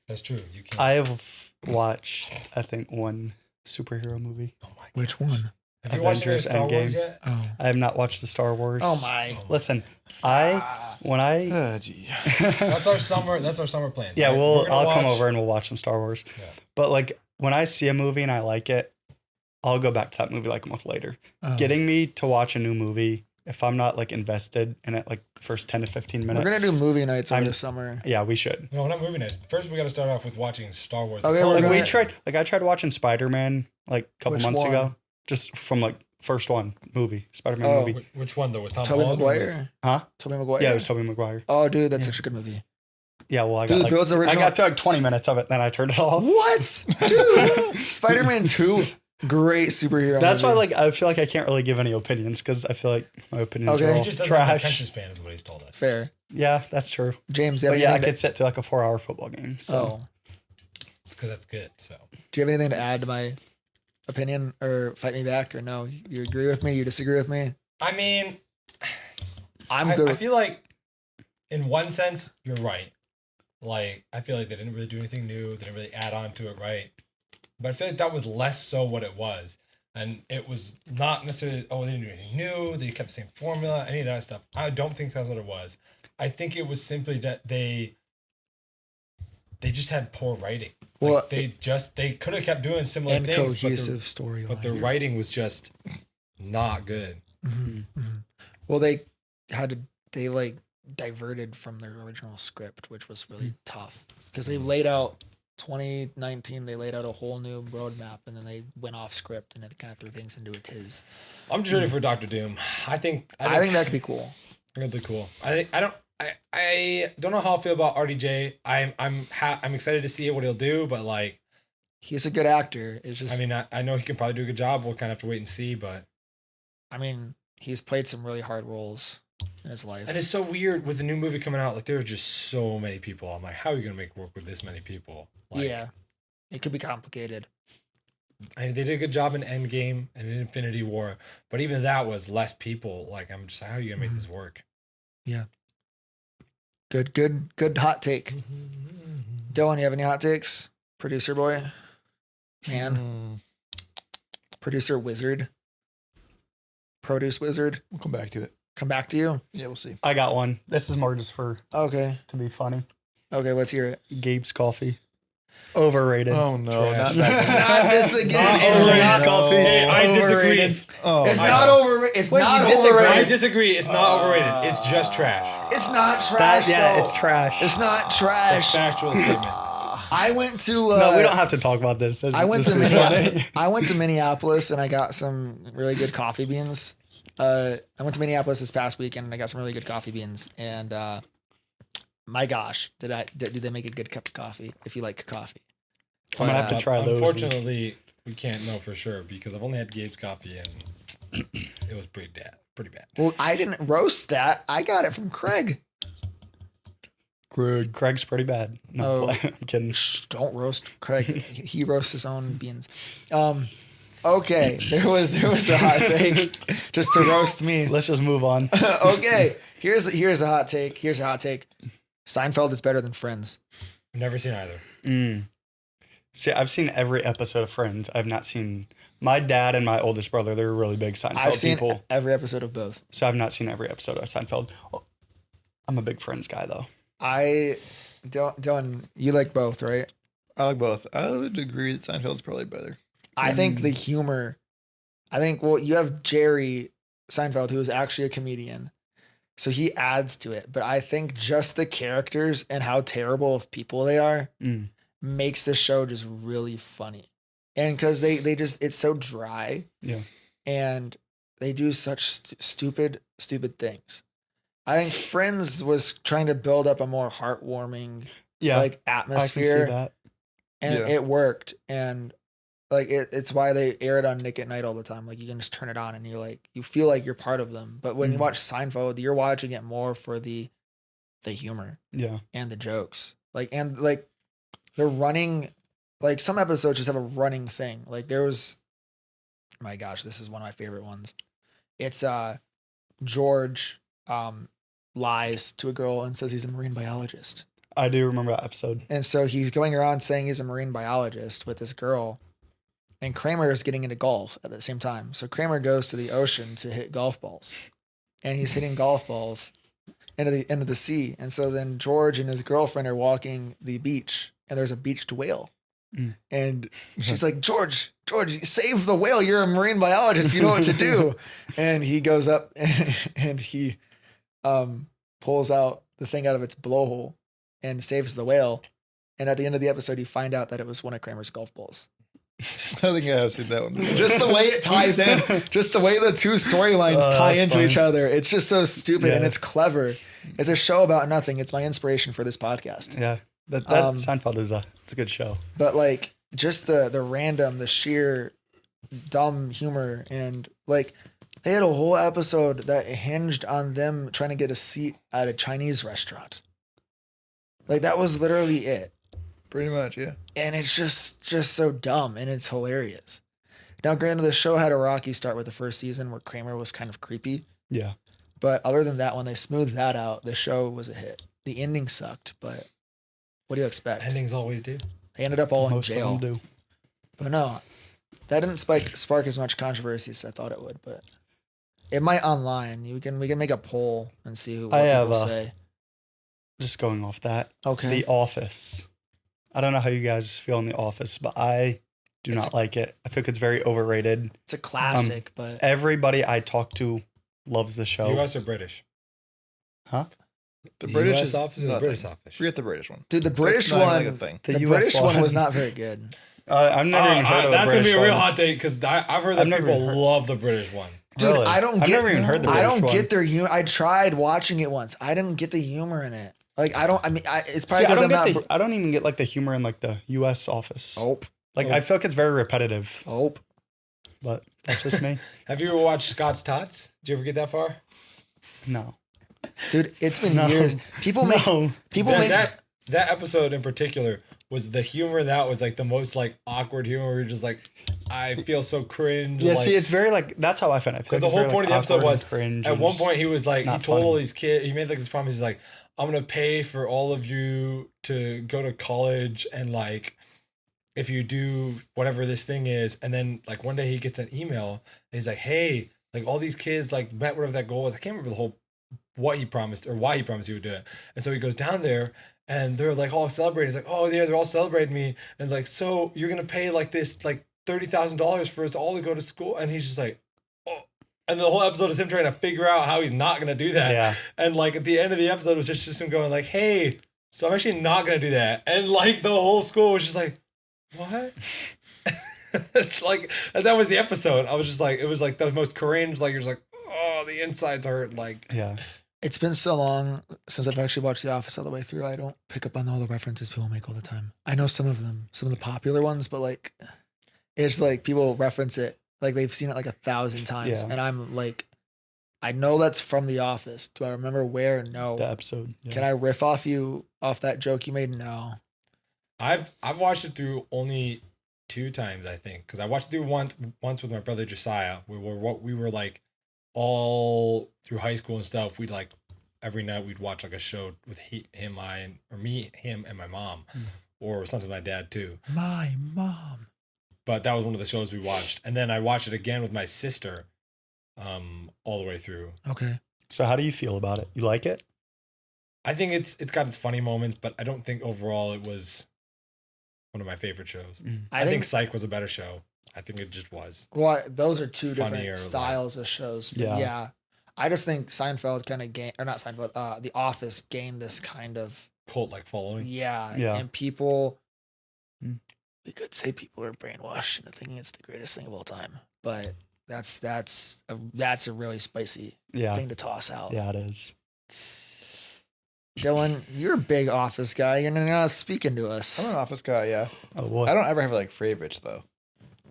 That's true. You can't. I have watched, I think, one superhero movie. Oh my Which one? Have you watched any Avengers Star Wars Endgame. yet? Oh, I have not watched the Star Wars. oh my! Listen, when I Gee. That's our summer. That's our summer plans. yeah, right? We're gonna I'll come watch- over and we'll watch some Star Wars. Yeah. But like when I see a movie and I like it, I'll go back to that movie like a month later. Oh. Getting me to watch a new movie, if I'm not like invested in it, like the first 10 to 15 minutes. We're gonna do movie nights over I'm- the summer. Yeah, we should. No, not movie nights. First, we got to start off with watching Star Wars. Okay, The we're Like gonna- I tried watching Spider-Man like a couple Which months one? ago, just from like first one movie, Spider-Man Oh. movie. Which one though? With Tom Tobey Holland? Maguire. Huh? Tobey Maguire. Yeah, it was Tobey Maguire. Oh, dude, that's Yeah. such a good movie. Yeah, well, I Dude, got those I original- got to like 20 minutes of it, then I turned it off. What, dude? Spider-Man 2, great superhero. That's why, movie. like, I feel like I can't really give any opinions because I feel like my opinions Okay. are He all just doesn't have the trash. attention span, is what he's told us. Fair. Yeah, that's true. James, you have But yeah, I anything could sit through like a 4-hour football game. So Oh, It's because that's good. So do you have anything to add to my opinion or fight me back, or no? You agree with me? You disagree with me? I mean, I'm good. I feel like in one sense, you're right. Like, I feel like they didn't really do anything new. They didn't really add on to it, right? But I feel like that was less so what it was. And it was not necessarily, oh, they didn't do anything new. They kept the same formula, any of that stuff. I don't think that's what it was. I think it was simply that they just had poor writing. Like, Well, they could have kept doing similar and things. cohesive storyline. But the writing was just not good. Well, they like diverted from their original script, which was really tough because they laid out 2019. They laid out a whole new roadmap, and then they went off script and it kind of threw things into a tiz. I'm just ready for Doctor Doom. I think that could be cool. That'd be cool. I don't know how I feel about RDJ. I'm excited to see what he'll do, but like, He's a good actor. It's just, I mean, I know he can probably do a good job. We'll kind of have to wait and see, but I mean, he's played some really hard roles in his life. and it's so weird with the new movie coming out. Like, there are just so many people. I'm like, how are you gonna make work with this many people? Like, Yeah, it could be complicated. I mean, they did a good job in Endgame and in Infinity War, but even that was less people. Like, I'm just like, how are you gonna make this work? Good hot take. Dillon, you have any hot takes? Producer boy, man, producer wizard, produce wizard. We'll come back to it. Come back to you. Yeah, we'll see. I got one. This is more just for Okay. to be funny. Okay, let's hear it. Gabe's coffee. Overrated. Oh no, Trash. not that. Not this again. It is Overrated not. coffee. Hey, I disagree. Overrated. Oh, It's no. not overrated. It's not I overrated. disagree. It's not overrated. It's just trash. It's not trash. Yeah, though. it's trash. It's not It's a trash. factual statement. I went to. No, we don't have to talk about this. I went This to is Minneapolis. I went to Minneapolis and I got some really good coffee beans. I went to Minneapolis this past weekend and I got some really good coffee beans. And my gosh, did they make a good cup of coffee? If you like coffee, I'm gonna have to try those. Unfortunately, we can't know for sure because I've only had Gabe's coffee and it was pretty bad. well, I didn't roast that. I got it from Craig. Craig's pretty bad. No, Oh. I'm kidding. Shh, don't roast Craig. He roasts his own beans. Okay, there was a hot take just to roast me. Let's just move on. Okay, here's a hot take. Here's a hot take. Seinfeld is better than Friends. I've never seen either. See, I've seen every episode of Friends. I've not seen my dad and my oldest brother. They're really big Seinfeld I've seen people. every episode of both. So I've not seen every episode of Seinfeld. I'm a big Friends guy though. I don't. You like both, right? I like both. I would agree that Seinfeld's probably better. I think the humor. Well, you have Jerry Seinfeld, who is actually a comedian, so he adds to it. But I think just the characters and how terrible of people they are makes the show just really funny. And because they just, it's so dry. Yeah. And they do such stupid things. I think Friends was trying to build up a more heartwarming Yeah, like I can see atmosphere. that. And Yeah. it worked. And like it's why they air it on Nick at Night all the time. Like you can just turn it on and you feel like you're part of them. But when you watch Seinfeld, you're watching it more for the humor Yeah. and the jokes. Like they're running, like some episodes just have a running thing. Like there was, my gosh, this is one of my favorite ones. It's George lies to a girl and says he's a marine biologist. I do remember that episode. And so he's going around saying he's a marine biologist with this girl. And Kramer is getting into golf at the same time. So Kramer goes to the ocean to hit golf balls. And he's hitting golf balls into the sea. And so then George and his girlfriend are walking the beach. And there's a beached whale. And she's like, George, save the whale. You're a marine biologist. You know what to do. And he goes up and he pulls out the thing out of its blowhole and saves the whale. And at the end of the episode, you find out that it was one of Kramer's golf balls. I think I have seen that one before. Just the way it ties in, just the way the two storylines tie that's into funny. each other. It's just so stupid and Yeah. it's clever. It's a show about nothing. It's my inspiration for this podcast. Yeah. That Seinfeld is it's a good show. But like just the random, the sheer dumb humor, and like they had a whole episode that hinged on them trying to get a seat at a Chinese restaurant. Like that was literally it. Pretty much, yeah. And it's just so dumb and it's hilarious. Now, granted, the show had a rocky start with the first season where Kramer was kind of creepy, Yeah. But other than that, when they smoothed that out, the show was a hit. The ending sucked, but what do you expect? Endings always do. They ended up all in Most of jail. them do. But no, that didn't spark as much controversy as I thought it would. But it might online. We can make a poll and see what people say. Just going off that. Okay. The Office. I don't know how you guys feel in The Office, but I do not like it. I think it's very overrated. It's a classic, but Everybody I talk to loves the show. US or British? Huh? The British US is office or the nothing. British office? Forget the British one. dude, the That's British not even one, like a thing. the US British one was not very good. I've never even heard of the That's British gonna be a real one. hot take because I've heard that I've never people heard- love the British one. Dude, Really? I don't I've get. never even heard the I British don't one. get their humor. I tried watching it once. I didn't get the humor in it. Like I don't. I mean, it's probably See, because I'm not. I don't even get like the humor in like the U.S. Office. Hope. Like I feel like it's very repetitive, Hope. but that's just me. Have you ever watched Scott's Tots? Did you ever get that far? No. Dude, it's been No. years. People make. No. People make. That episode in particular was the humor in that was like the most like awkward humor. Where you're just like, I feel so cringe. Yeah, like, see, it's very like that's how I find it. I feel because the like whole it's point of very, the episode awkward was and cringe at and one just- point he was like he not told funny. all these kids he made like this promise. He's like, I'm gonna pay for all of you to go to college and like if you do whatever this thing is, and then like one day he gets an email and he's like, hey, like all these kids like met whatever that goal was. I can't remember the whole what he promised or why he promised he would do it. And so he goes down there and they're like all celebrating. He's like, oh yeah, they're all celebrating me. And like, so you're gonna pay like this like $30,000 for us all to go to school. And he's just like, oh. And the whole episode is him trying to figure out how he's not gonna do that. Yeah. And like at the end of the episode was just him going like, hey, so I'm actually not gonna do that. And like the whole school was just like, what? Like, and that was the episode. I was just like, it was like the most cringe. Like you're just like, oh, the insides hurt. Like, Yeah. It's been so long since I've actually watched The Office all the way through. I don't pick up on all the references people make all the time. I know some of them, some of the popular ones, but like, it's like people reference it like they've seen it like 1,000 times, Yeah. and I'm like, I know that's from The Office. Do I remember where? No. The episode. Yeah. Can I riff off that joke you made? No. I've watched it through only 2 times, I think, because I watched it through once with my brother Josiah. We were like all through high school and stuff. We'd like every night we'd watch like a show with him, him, and my mom, or sometimes my dad too. My mom. But that was one of the shows we watched, and then I watched it again with my sister, all the way through. Okay. So how do you feel about it? You like it? I think it's got its funny moments, but I don't think overall it was one of my favorite shows. I think Psych was a better show. I think it just was. Well, those are two Funnier, different like- styles of shows. But Yeah. yeah. I just think Seinfeld kind of gained, or not Seinfeld, The Office gained this kind of, Cult-like following. yeah. Yeah. And people, Mm. we could say people are brainwashed into thinking it's the greatest thing of all time. But that's a really spicy Yeah. thing to toss out. Yeah, it is. Dylan, you're a big Office guy. You're not speaking to us. I'm an Office guy, yeah. Oh, what? I don't ever have like favorites though.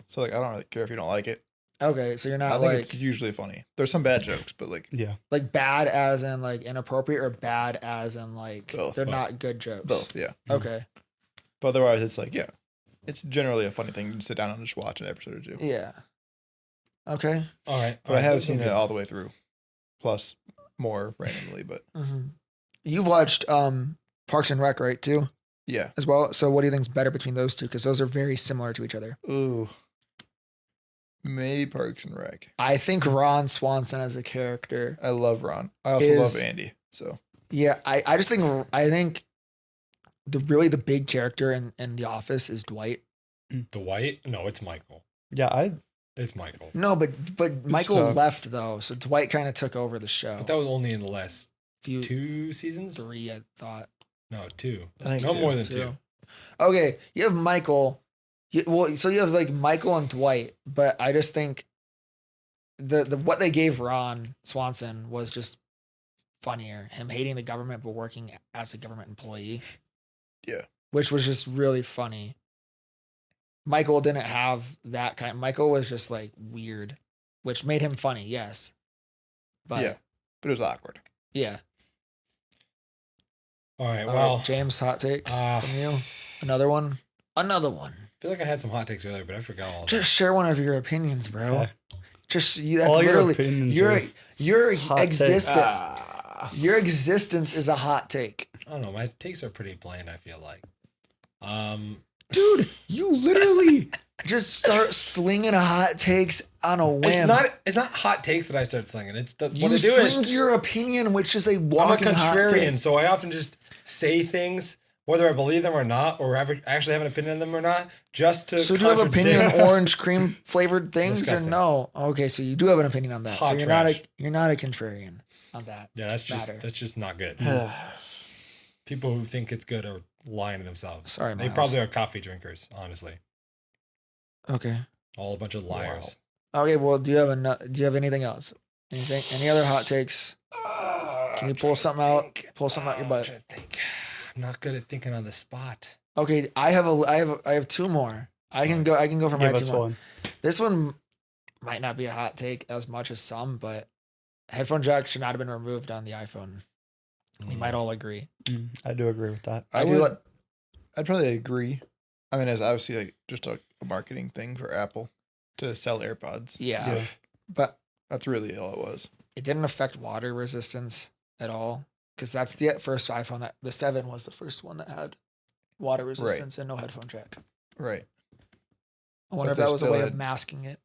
So like I don't really care if you don't like it. Okay, so you're I not think like it's usually funny. There's some bad jokes, but like Yeah. bad as in like inappropriate, or bad as in like Both. they're not good jokes. both, yeah. Okay. But otherwise it's like, yeah. It's generally a funny thing to sit down and just watch an episode or two. Yeah. Okay. All right. But I have seen it all the way through. Plus more randomly, but Mm-hmm. You've watched Parks and Rec, right, too, yeah. as well. So what do you think's better between those two? Because those are very similar to each other. Ooh. Maybe Parks and Rec. I think Ron Swanson as a character. I love Ron. I also Is- love Andy. So Yeah, I just think the big character in The Office is Dwight. Dwight? No, it's Michael. Yeah, It's Michael. No, but Michael tough. left though, so Dwight kind of took over the show. But that was only in the last Few- 2 seasons? 3, I thought. No, 2. I think no 2. more than 2. 2. Okay, you have Michael. So you have like Michael and Dwight, but I just think the what they gave Ron Swanson was just funnier. Him hating the government but working as a government employee. Yeah. Which was just really funny. Michael didn't have that kind. Michael was just like weird, which made him funny, yes. But yeah. But it was awkward. yeah. All right. All Well, right, James, hot take I from you. Another one. Another one. feel like I had some hot takes earlier, but I forgot all of them. Just share one of your opinions, bro. Okay. Just that's All your literally opinions your are your hot takes. existence. Your existence is a hot take. I don't know. My takes are pretty bland, I feel like. Dude, you literally just start slinging hot takes on a whim. It's not hot takes that I start slinging. It's what you I do sling is your opinion, which is a I'm a walking hot contrarian, take. so I often just say things whether I believe them or not, or actually have an opinion on them or not, just to. So do you have an opinion on orange cream flavored things Disgusting. or no? Okay, so you do have an opinion on that. Hot so trash. you're not a contrarian on that. Yeah, that's matter. just not good. People who think it's good are lying to themselves. Sorry, they Miles. probably are coffee drinkers. Honestly, Okay. all a bunch of liars. Okay. Well, do you have anything else? Anything? Any other hot takes? Can you pull something out? Pull something out your I'm butt. trying to think. I'm not good at thinking on the spot. Okay, I have two more. I can go for my Give us two more. one. This one might not be a hot take as much as some, but headphone jack should not have been removed on the iPhone. We might all agree. I do agree with that. I do would. I'd probably agree. I mean, it's obviously like just a marketing thing for Apple to sell AirPods. Yeah, Yeah. but That's really all it was. it didn't affect water resistance at all because that's the first iPhone that the 7 was the first one that had water resistance and no headphone jack. Right. I wonder But if that they was a still way of had- masking it.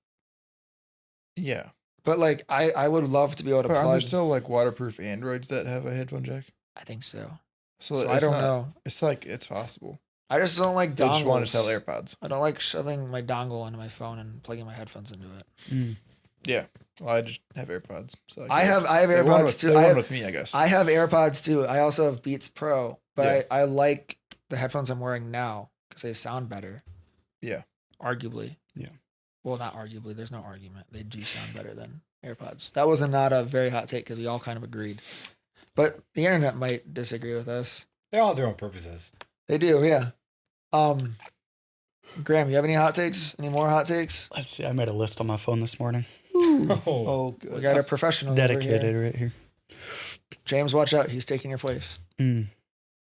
Yeah. But like, I would love to be able to But aren't there plug. still like waterproof Androids that have a headphone jack? I think so. So, So I it's don't not- know. It's like it's possible. I just don't like They dongles. just want to sell AirPods. I don't like shoving my dongle into my phone and plugging my headphones into it. Yeah. Well, I just have AirPods. So I have they won AirPods with, too. They I won have, with me, I guess. I have AirPods too. I also have Beats Pro, but Yeah. I like the headphones I'm wearing now because they sound better. Yeah. Arguably. Yeah. Well, not arguably. There's no argument. They do sound better than AirPods. That was not a very hot take because we all kind of agreed. But the internet might disagree with us. They all have their own purposes. They do, yeah. Graham, you have any hot takes? Any more hot takes? Let's see. I made a list on my phone this morning. Oh, Oh, We good. got a professional over Dedicated here. right here. James, watch out. He's taking your place. Mm.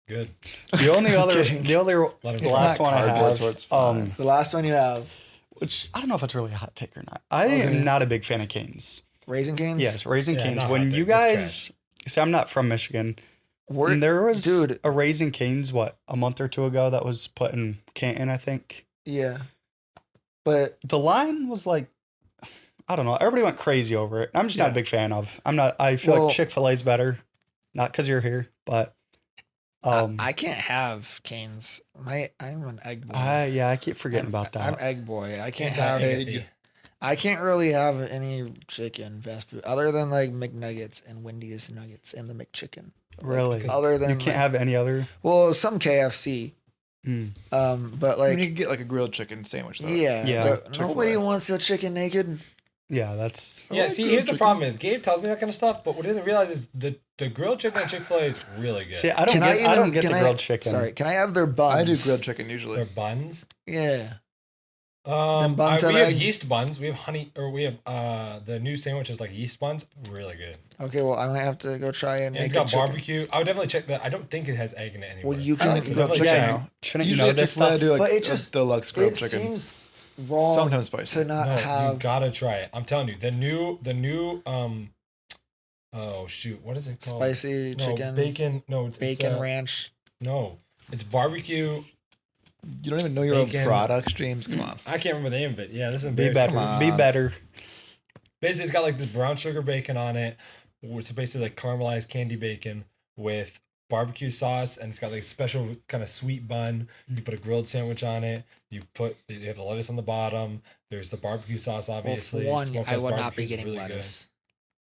good. The only other, Kidding. the other, Let him the go. last It's not one I cardboard, have, so it's fine. The last one you have, which I don't know if it's really a hot take or not. I Okay. am not a big fan of Canes. Raising Canes? Yes, Raising Yeah, Canes. not When hot you take, it's guys, see, I'm not from Michigan. We're, There was dude. a Raising Canes, a month or two ago that was put in Canton, I think. Yeah. But The line was like, I don't know. Everybody went crazy over it. I'm just not Yeah. a big fan of. I feel Well- like Chick-fil-A's better. Not because you're here, but I can't have Canes. I'm an egg boy. yeah, I keep forgetting about that. I'm egg boy. I can't have Anti-egg. I can't really have any chicken fast food other than like McNuggets and Wendy's nuggets and the McChicken. Really? Like, other than You can't like- have any other. well, some KFC. Mm. But I like mean, you can get like a grilled chicken sandwich, though. yeah, Yeah. but Chick-fil-A. nobody wants a chicken naked. Yeah, that's. Yeah, like see, grilled here's the chicken. problem is Gabe tells me that kind of stuff, but what he doesn't realize is the grilled chicken at Chick-fil-A is really good. See, I don't get the grilled chicken. Sorry, can I have their buns? I do grilled chicken usually. Their buns. Yeah. Them buns we have have egg? yeast buns. We have honey, or we have the new sandwiches like yeast buns. Really good. Okay, well, I might have to go try and And it's make a got chicken. barbecue. I would definitely check that. I don't think it has egg in it anymore. Well, you I can. like the grilled Like, chicken yeah, now. shouldn't you Usually know at this Chick-fil-A, I stuff? do like But it a just- deluxe grilled It chicken. seems wrong Sometimes spicy. to not No, you have. gotta try it. I'm telling you, the new oh shoot, what is it called? Spicy No, chicken, bacon. No, it's bacon ranch. No, it's barbecue. You don't even know your Bacon. own products, James. Come on. I can't remember the name of it. Yeah, this is Be embarrassing. better. on. Be better. Basically, it's got like this brown sugar bacon on it. So basically, like caramelized candy bacon with barbecue sauce, and it's got like a special kind of sweet bun. You put a grilled sandwich on it. You have the lettuce on the bottom. There's the barbecue sauce, Well, obviously. for one, Smokehouse I would not barbecue be is getting really lettuce.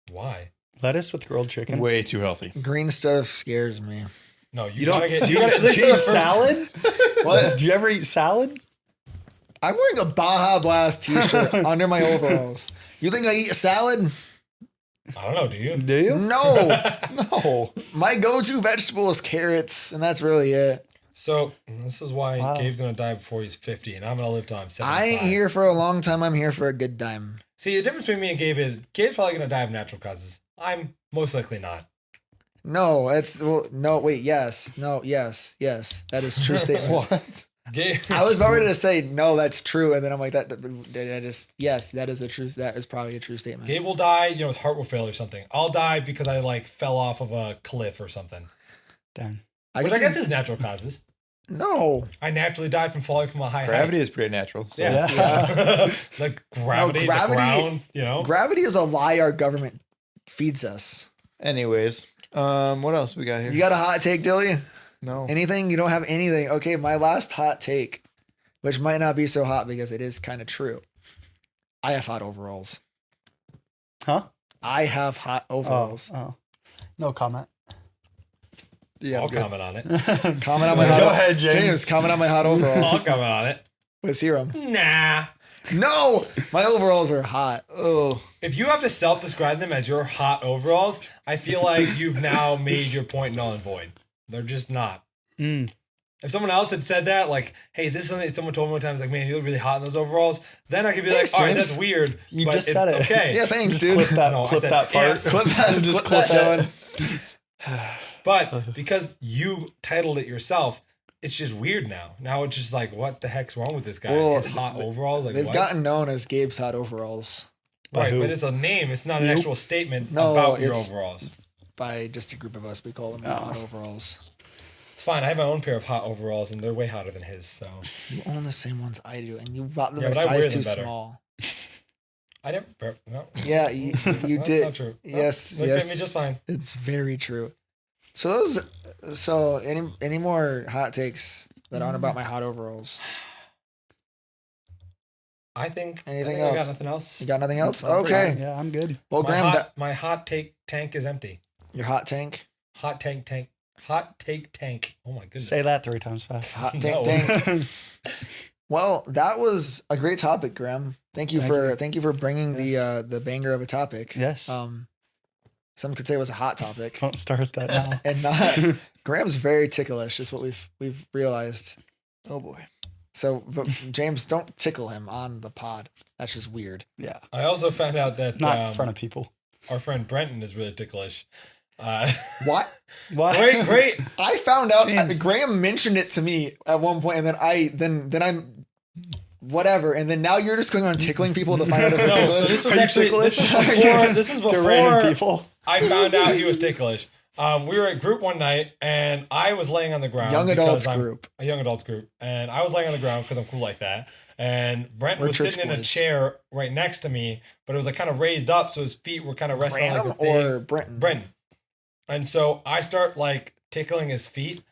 good. Why? Lettuce with grilled chicken. Way too healthy. Green stuff scares me. No, you, You don't. gotta get. Do You you gotta, at least for the eat first- salad? What? Do you ever eat salad? I'm wearing a Baja Blast t-shirt under my overalls. You think I eat a salad? I don't know. Do you? Do you? No. No. My go-to vegetable is carrots, and that's really it. So this is why Wow. Gabe's gonna die before he's 50, and I'm gonna live till I'm 75. I ain't here for a long time. I'm here for a good time. See, the difference between me and Gabe is Gabe's probably gonna die of natural causes. I'm most likely not. No, that's well, no. Wait, yes, no, yes. That is true statement. What? I was about ready to say no, that's true, and then I'm like that just yes, that is a true. That is probably a true statement. Gabe will die, his heart will fail or something. I'll die because I like fell off of a cliff or something. Damn. Which I guess is natural causes. No, I naturally died from falling from a high Gravity height. is pretty natural. So. Yeah. Like gravity, No, the ground, gravity is a lie our government feeds us. Anyways, what else we got here? You got a hot take, Dillon? No. Anything? You don't have anything? Okay, my last hot take, which might not be so hot because it is kind of true. I have hot overalls. Huh? I have hot overalls. Oh. No comment. Yeah, I'll I'm good. comment on it. Comment on my hot. Go ahead, James. Comment on my hot I'll overalls. comment on it. Let's hear them. Nah. No, my overalls are hot. Oh, If you have to self-describe them as your hot overalls, I feel like you've now made your point null and void. They're just not. Mm. If someone else had said that, like, hey, this is something that someone told me one time, it's like, man, you look really hot in those overalls, then I could be Thanks, like, all right, James. that's weird. You but just it's said it. okay. Yeah, thanks, Just dude. clip that, No, I clip said, that part. yeah. Clip that. Just clip clip that, that. Dylan. But because you titled it yourself, it's just weird now. Now it's just like, what the heck's wrong with this guy? Well, His hot overalls? Like, They've what? gotten known as Gabe's hot overalls By right, who? but it's a name. It's not an Nope. actual statement No, about your it's- overalls. by just a group of us. We call them Oh. hot overalls. It's fine. I have my own pair of hot overalls, and they're way hotter than his. So You own the same ones I do, and you bought them Yeah, a but I wear size them too better. small. I never. No, Yeah, you that's did. not true. No, Yes, they yes. fit me just fine. It's very true. So any more hot takes that aren't about my hot overalls? I think. Anything I else? got nothing else. You got nothing else? I'm pretty- Okay. Yeah, I'm good. Well, my Graham, hot, my hot take tank is empty. your hot tank. Hot tank. Hot take tank. Oh my goodness. Say that 3 times fast. Hot No. tank. Well, that was a great topic, Graham. Thank you Thank for bringing Yes. the banger of a topic. Yes. Some could say it was a hot topic, Don't start that now. and not. Graham's very ticklish, is what we've realized. oh boy. So, but James, don't tickle him on the pod. That's just weird. Yeah. I also found out that Not in front of people. our friend Brenton is really ticklish. What? What? Great. I found out. James. Graham mentioned it to me at one point, and then I'm whatever, and then now you're just going on tickling people to find out if No, they're so ticklish. this was Are you actually ticklish? this was To random before people. I found out he was ticklish. We were at group one night, and I was laying on the ground. Young because adults I'm group. A young adults group, and I was laying on the ground because I'm cool like that. And Brent We're was church sitting in a boys. chair right next to me, but it was like kind of raised up, so his feet were kind of resting on Graham like a thing. or Brenton? Brenton. And so I start like tickling his feet,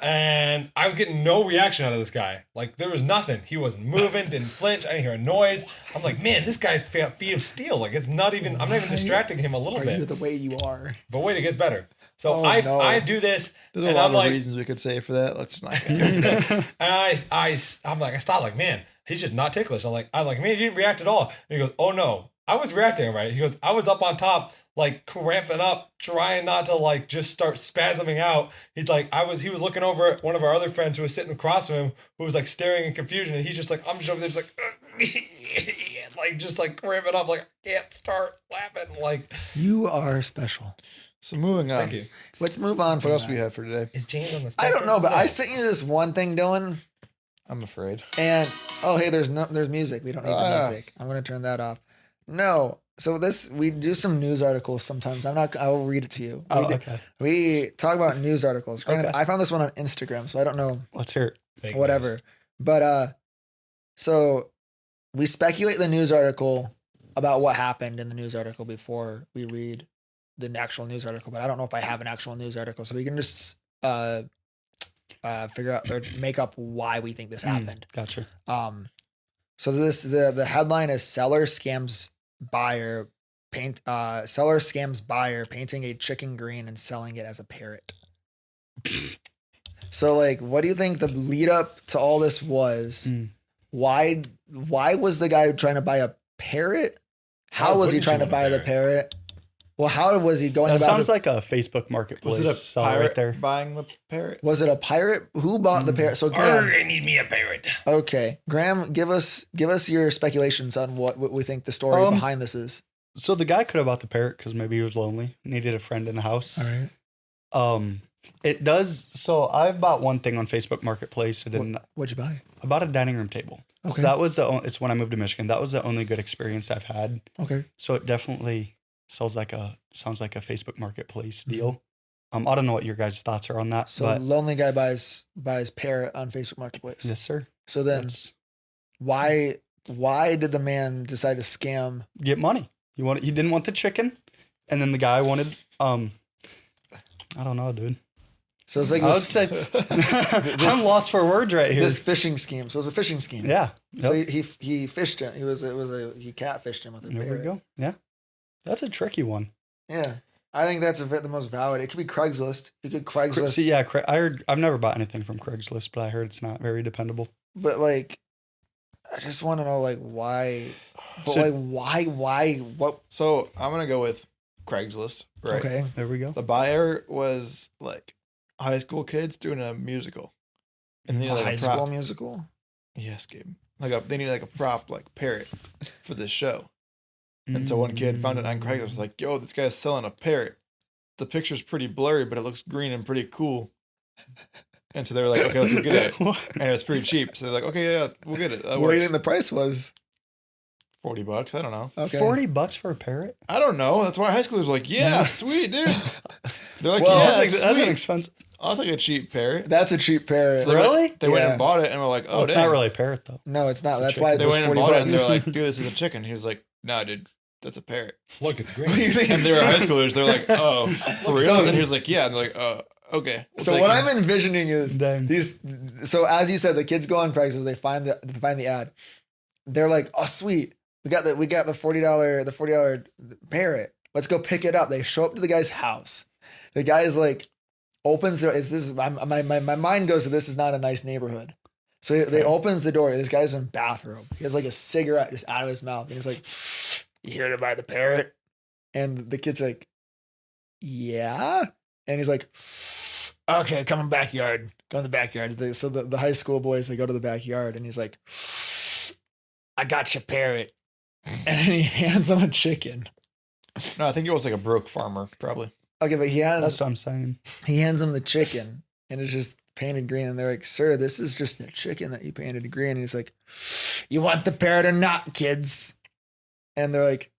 and I was getting no reaction out of this guy. Like there was nothing. He wasn't moving, didn't flinch. I didn't hear a noise. I'm like, man, this guy's feet of steel. Like it's not even. I'm not even distracting him a little Are bit. you the way you are? But wait, it gets better. So Oh, I no. I do this, There's a and lot I'm of like, reasons we could say for that. Let's not. and I'm like, I stopped. Like, man, he's just not ticklish. I'm like, man, you didn't react at all. And he goes, oh no, I was reacting right. He goes, I was up on top, like cramping up, trying not to like just start spasming out. He's like, he was looking over at one of our other friends who was sitting across from him, who was like staring in confusion, and he's just like, I'm just over there, just like, like just like cramping up, like I can't start laughing. Like, You are special. So moving on. thank you. Let's move on What from else that. we have for today? Is James on the? I don't know, but No. I sent you this one thing, Dylan, I'm afraid. and oh hey, there's music. We don't need the Ah. music. I'm gonna turn that off. No. So we do some news articles sometimes. I will read it to you. Oh, we, okay. we talk about news articles. Granted, Okay. I found this one on Instagram, so I don't know Let's hear it. Fake whatever. news. But so we speculate the news article about what happened in the news article before we read the actual news article. But I don't know if I have an actual news article, so we can just figure out or make up why we think this happened. Gotcha. So the headline is seller scams buyer painting a chicken green and selling it as a parrot. So like, what do you think the lead up to all this was? Mm. Why was the guy trying to buy a parrot? How Why was he wouldn't you trying to want a buy the parrot? Well, how was he going That about sounds it? like a Facebook marketplace. Was it a seller pirate right there? buying the parrot? Was it a pirate? Who bought the parrot? So Arr, Graham, I need me a parrot. okay, Graham, give us your speculations on what we think the story behind this is. So the guy could have bought the parrot because maybe he was lonely, needed a friend in the house. right. It does. So I bought one thing on Facebook Marketplace. What'd you buy? I bought a dining room table. Okay. So that was it's when I moved to Michigan. That was the only good experience I've had. Okay. So it definitely sounds like a Facebook Marketplace deal. I don't know what your guys' thoughts are on that. So but lonely guy buys parrot on Facebook Marketplace. yes, sir. So then That's- why did the man decide to scam? get money. He didn't want the chicken, and then the guy wanted I don't know, dude. So it's like I would this, say I'm lost for words right here. this fishing scheme. So it was a fishing scheme. Yeah. So Yep. he fished him. He catfished him with a There parrot. we go. Yeah. That's a tricky one. Yeah. I think that's the most valid. It could be Craigslist. You could Craigslist. See, yeah, I've never bought anything from Craigslist, but I heard it's not very dependable. But like, I just want to know like why. But So- like why what? So I'm gonna go with Craigslist. Right. Okay. There we go. The buyer was like high school kids doing a musical, and they A needed high like a school prop. musical. Yes, Gabe. They needed like a prop, like parrot, for this show. And so one kid found it on Craigslist, was like, "Yo, this guy's selling a parrot. The picture's pretty blurry, but it looks green and pretty cool." And so they were like, "Okay, let's go get it." And it was pretty cheap. So they're like, "Okay, yeah, we'll get it." That What do you works. think the price was? $40. I don't know. Okay. $40 for a parrot? I don't know. That's why high schoolers were like, "Yeah, sweet, dude." They're like, Well, "Yeah, that's an sweet. expensive. I'll take a cheap parrot." That's a cheap parrot. So they Really? Went, they went Yeah. and bought it, and we're like, "Oh, Oh, it's dang." not really a parrot though. No, it's not. It's a That's chicken. why it They was went and 40 bought it, and bucks. they're like, "Dude, this is a chicken." He was like, "No, dude, that's a parrot." Look, it's green. What do you think? And they were high schoolers. They're like, "Oh, for real?" So- And he was like, "Yeah." And they're like, okay." we'll So take what it." I'm envisioning is Dang. these. So as you said, the kids go on Craigslist. They find the ad. They're like, "Oh, sweet, we got the $40 parrot. Let's go pick it up." They show up to the guy's house. The guy is like, opens the. Is this? My mind goes to this is not a nice neighborhood. So they opens the door. This guy's in bathrobe. He has like a cigarette just out of his mouth, and he's like, "You here to buy the parrot?" And the kid's like, "Yeah." And he's like, "Okay, come in the backyard. Go in the backyard." So the high school boys, they go to the backyard, and he's like, "I got your parrot." And he hands him a chicken. No, I think it was like a broke farmer, probably. Okay, but That's what I'm saying. he hands him the chicken, and it's just painted green. And they're like, "Sir, this is just a chicken that you painted green." And he's like, "You want the parrot or not, kids?" And they're like,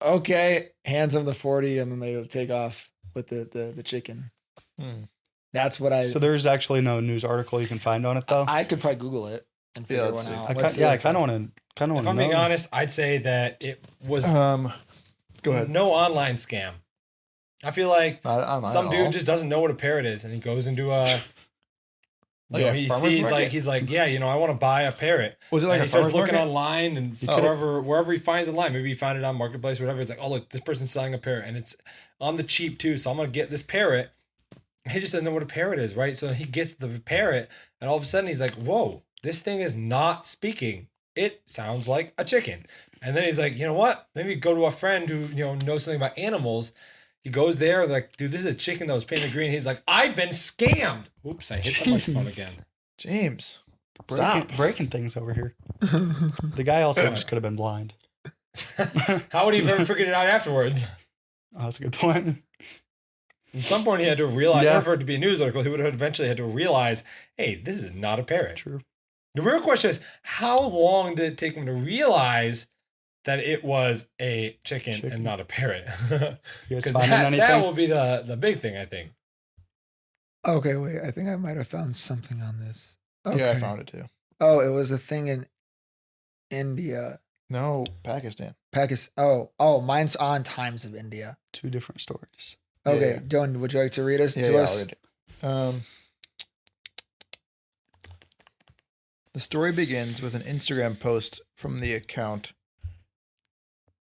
"Okay." Hands him the 40, and then they take off with the chicken. Hmm. That's what I. So there's actually no news article you can find on it though. I could probably Google it and figure let's one see. out. I Let's kind of want to If I'm know. being honest, I'd say that it was Go ahead. no online scam. I feel like Not some at all. dude just doesn't know what a parrot is, and he goes into a. Like You know, a he farmer's sees market? he's like, yeah, I want to buy a parrot. Was it like And a he starts farmer's looking market? online and Oh. wherever he finds online. Maybe he found it on Marketplace or whatever. It's like, oh look, this person's selling a parrot, and it's on the cheap too. So I'm gonna get this parrot. He just doesn't know what a parrot is, right? So he gets the parrot, and all of a sudden he's like, whoa, this thing is not speaking. It sounds like a chicken. And then he's like, you know what? Maybe go to a friend who knows something about animals. He goes there, like, dude, this is a chicken that was painted green. He's like, I've been scammed. Oops, I hit the microphone Jeez. again. James. Stop. breaking things over here. The guy also just could have been blind. How would he have ever figured it out afterwards? Oh, that's a good point. At some point, he had to realize, Yeah. in order for it to be a news article, he would have eventually had to realize, hey, this is not a parrot. True. The real question is, how long did it take him to realize that it was a chicken. and not a parrot? You guys Because finding that anything? will be the big thing, I think. Okay, wait. I think I might have found something on this. Okay. Yeah, I found it too. Oh, it was a thing in India. No, Pakistan. Pakistan. Oh, mine's on Times of India. Two different stories. Okay, Yeah. Dylan, would you like to read us? Yeah, to yeah, us? I'll read it. The story begins with an Instagram post from the account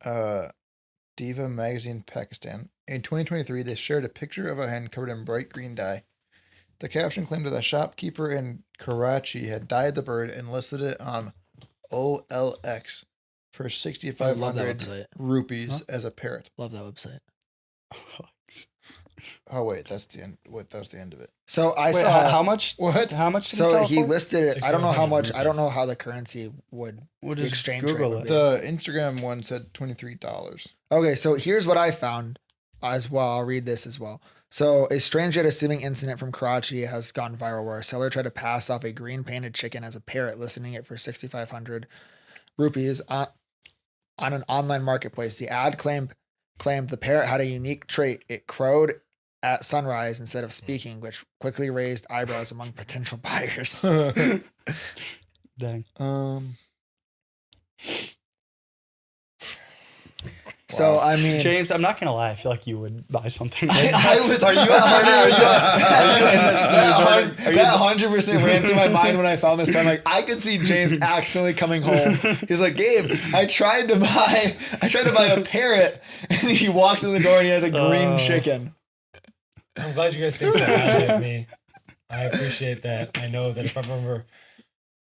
Diva Magazine Pakistan. In 2023, they shared a picture of a hen covered in bright green dye. The caption claimed that a shopkeeper in Karachi had dyed the bird and listed it on OLX for I love that 6,500 website. rupees as a parrot. Love that website. Oh wait, that's the end. Wait, that's the end of it. So I Wait, saw how much? What? How much did he So sell he for? listed it. I don't know how 6,500 much. I don't rupees. know how the currency would. We'll the just exchange Google rate would it. be. The Instagram one said $23. Okay, so here's what I found as well. I'll read this as well. So a strange yet assuming incident from Karachi has gone viral where a seller tried to pass off a green painted chicken as a parrot, listing it for 6,500 rupees on an online marketplace. The ad claimed the parrot had a unique trait. It crowed at sunrise instead of speaking, which quickly raised eyebrows among potential buyers. Dang. So I mean, James, I'm not gonna lie. I feel like you would buy something. I was. Are you 100%? That 100% ran through my mind when I found this. I'm like, I could see James accidentally coming home. He's like, Gabe, I tried to buy a parrot, and he walks in the door and he has a green chicken. I'm glad you guys think so highly of me. I appreciate that. I know that if I'm ever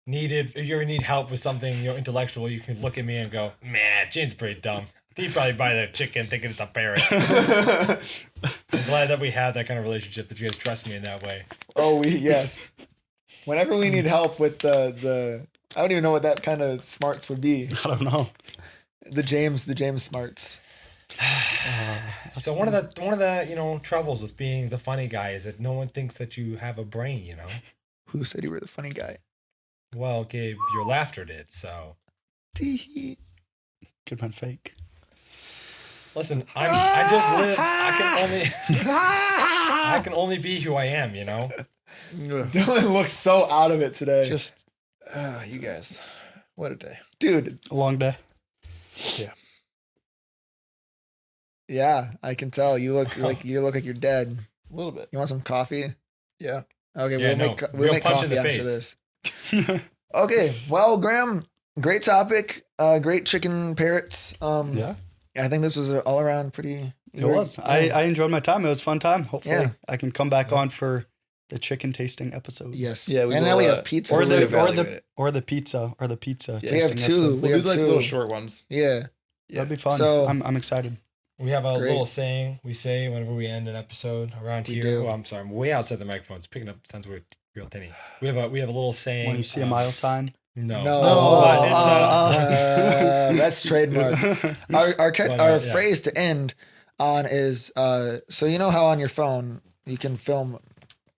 if you ever need help with something, intellectual, you can look at me and go, man, James is pretty dumb. He'd probably buy the chicken thinking it's a parrot. I'm glad that we have that kind of relationship, that you guys trust me in that way. Oh, yes. Whenever we need help with the I don't even know what that kind of smarts would be. I don't know. The James smarts. So one of the troubles with being the funny guy is that no one thinks that you have a brain, Who said you were the funny guy? Well, Gabe, your laughter did, so. Tee-hee. Could have been fake. Listen, I just live. I can only be who I am, Dillon looks so out of it today. Just, you guys, what a day. Dude. A long day. Yeah, I can tell. You look like you're dead. A little bit. You want some coffee? Yeah. Okay, Yeah, we'll make punch in coffee the after face. this. Okay, well, Grahm, great topic. Great chicken parrots. Yeah. I think this was all around pretty. It was. I enjoyed my time. It was a fun time. Hopefully, Yeah. I can come back on for the chicken tasting episode. Yes. Yeah, we and will, now we have pizza. Or too. the evaluate pizza. Yeah. We have tasting two. episode. We We'll have do like two. little short ones. Yeah. That'd be fun. So- I'm excited. We have a Great. little saying we say whenever we end an episode around We here. do. Oh, I'm sorry, I'm way outside the microphone. It's picking up. Sounds weird, real tinny. We have a little saying. When you see a mile sign, No. No. But it's, That's trademark. Our yeah. phrase to end on is so you know how on your phone you can film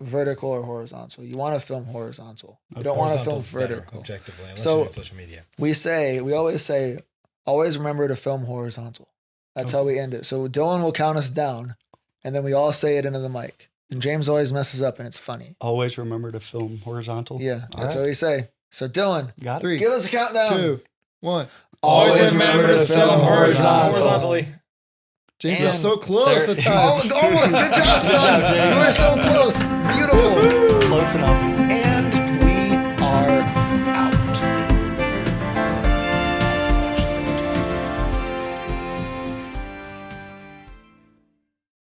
vertical or horizontal. You want to film horizontal. You don't want to film horizontals better, vertical. objectively, unless So- you're on social media. We always say, always remember to film horizontal. That's how we end it. So Dillon will count us down, and then we all say it into the mic. And James always messes up, and it's funny. always remember to film horizontal. Yeah, All that's right. what we say. So Dillon, Got it. 3, give us a countdown. 2, 1. Always remember to film horizontally. James And is so close. there- at times. Oh, almost. Good job, son. James. You were so close.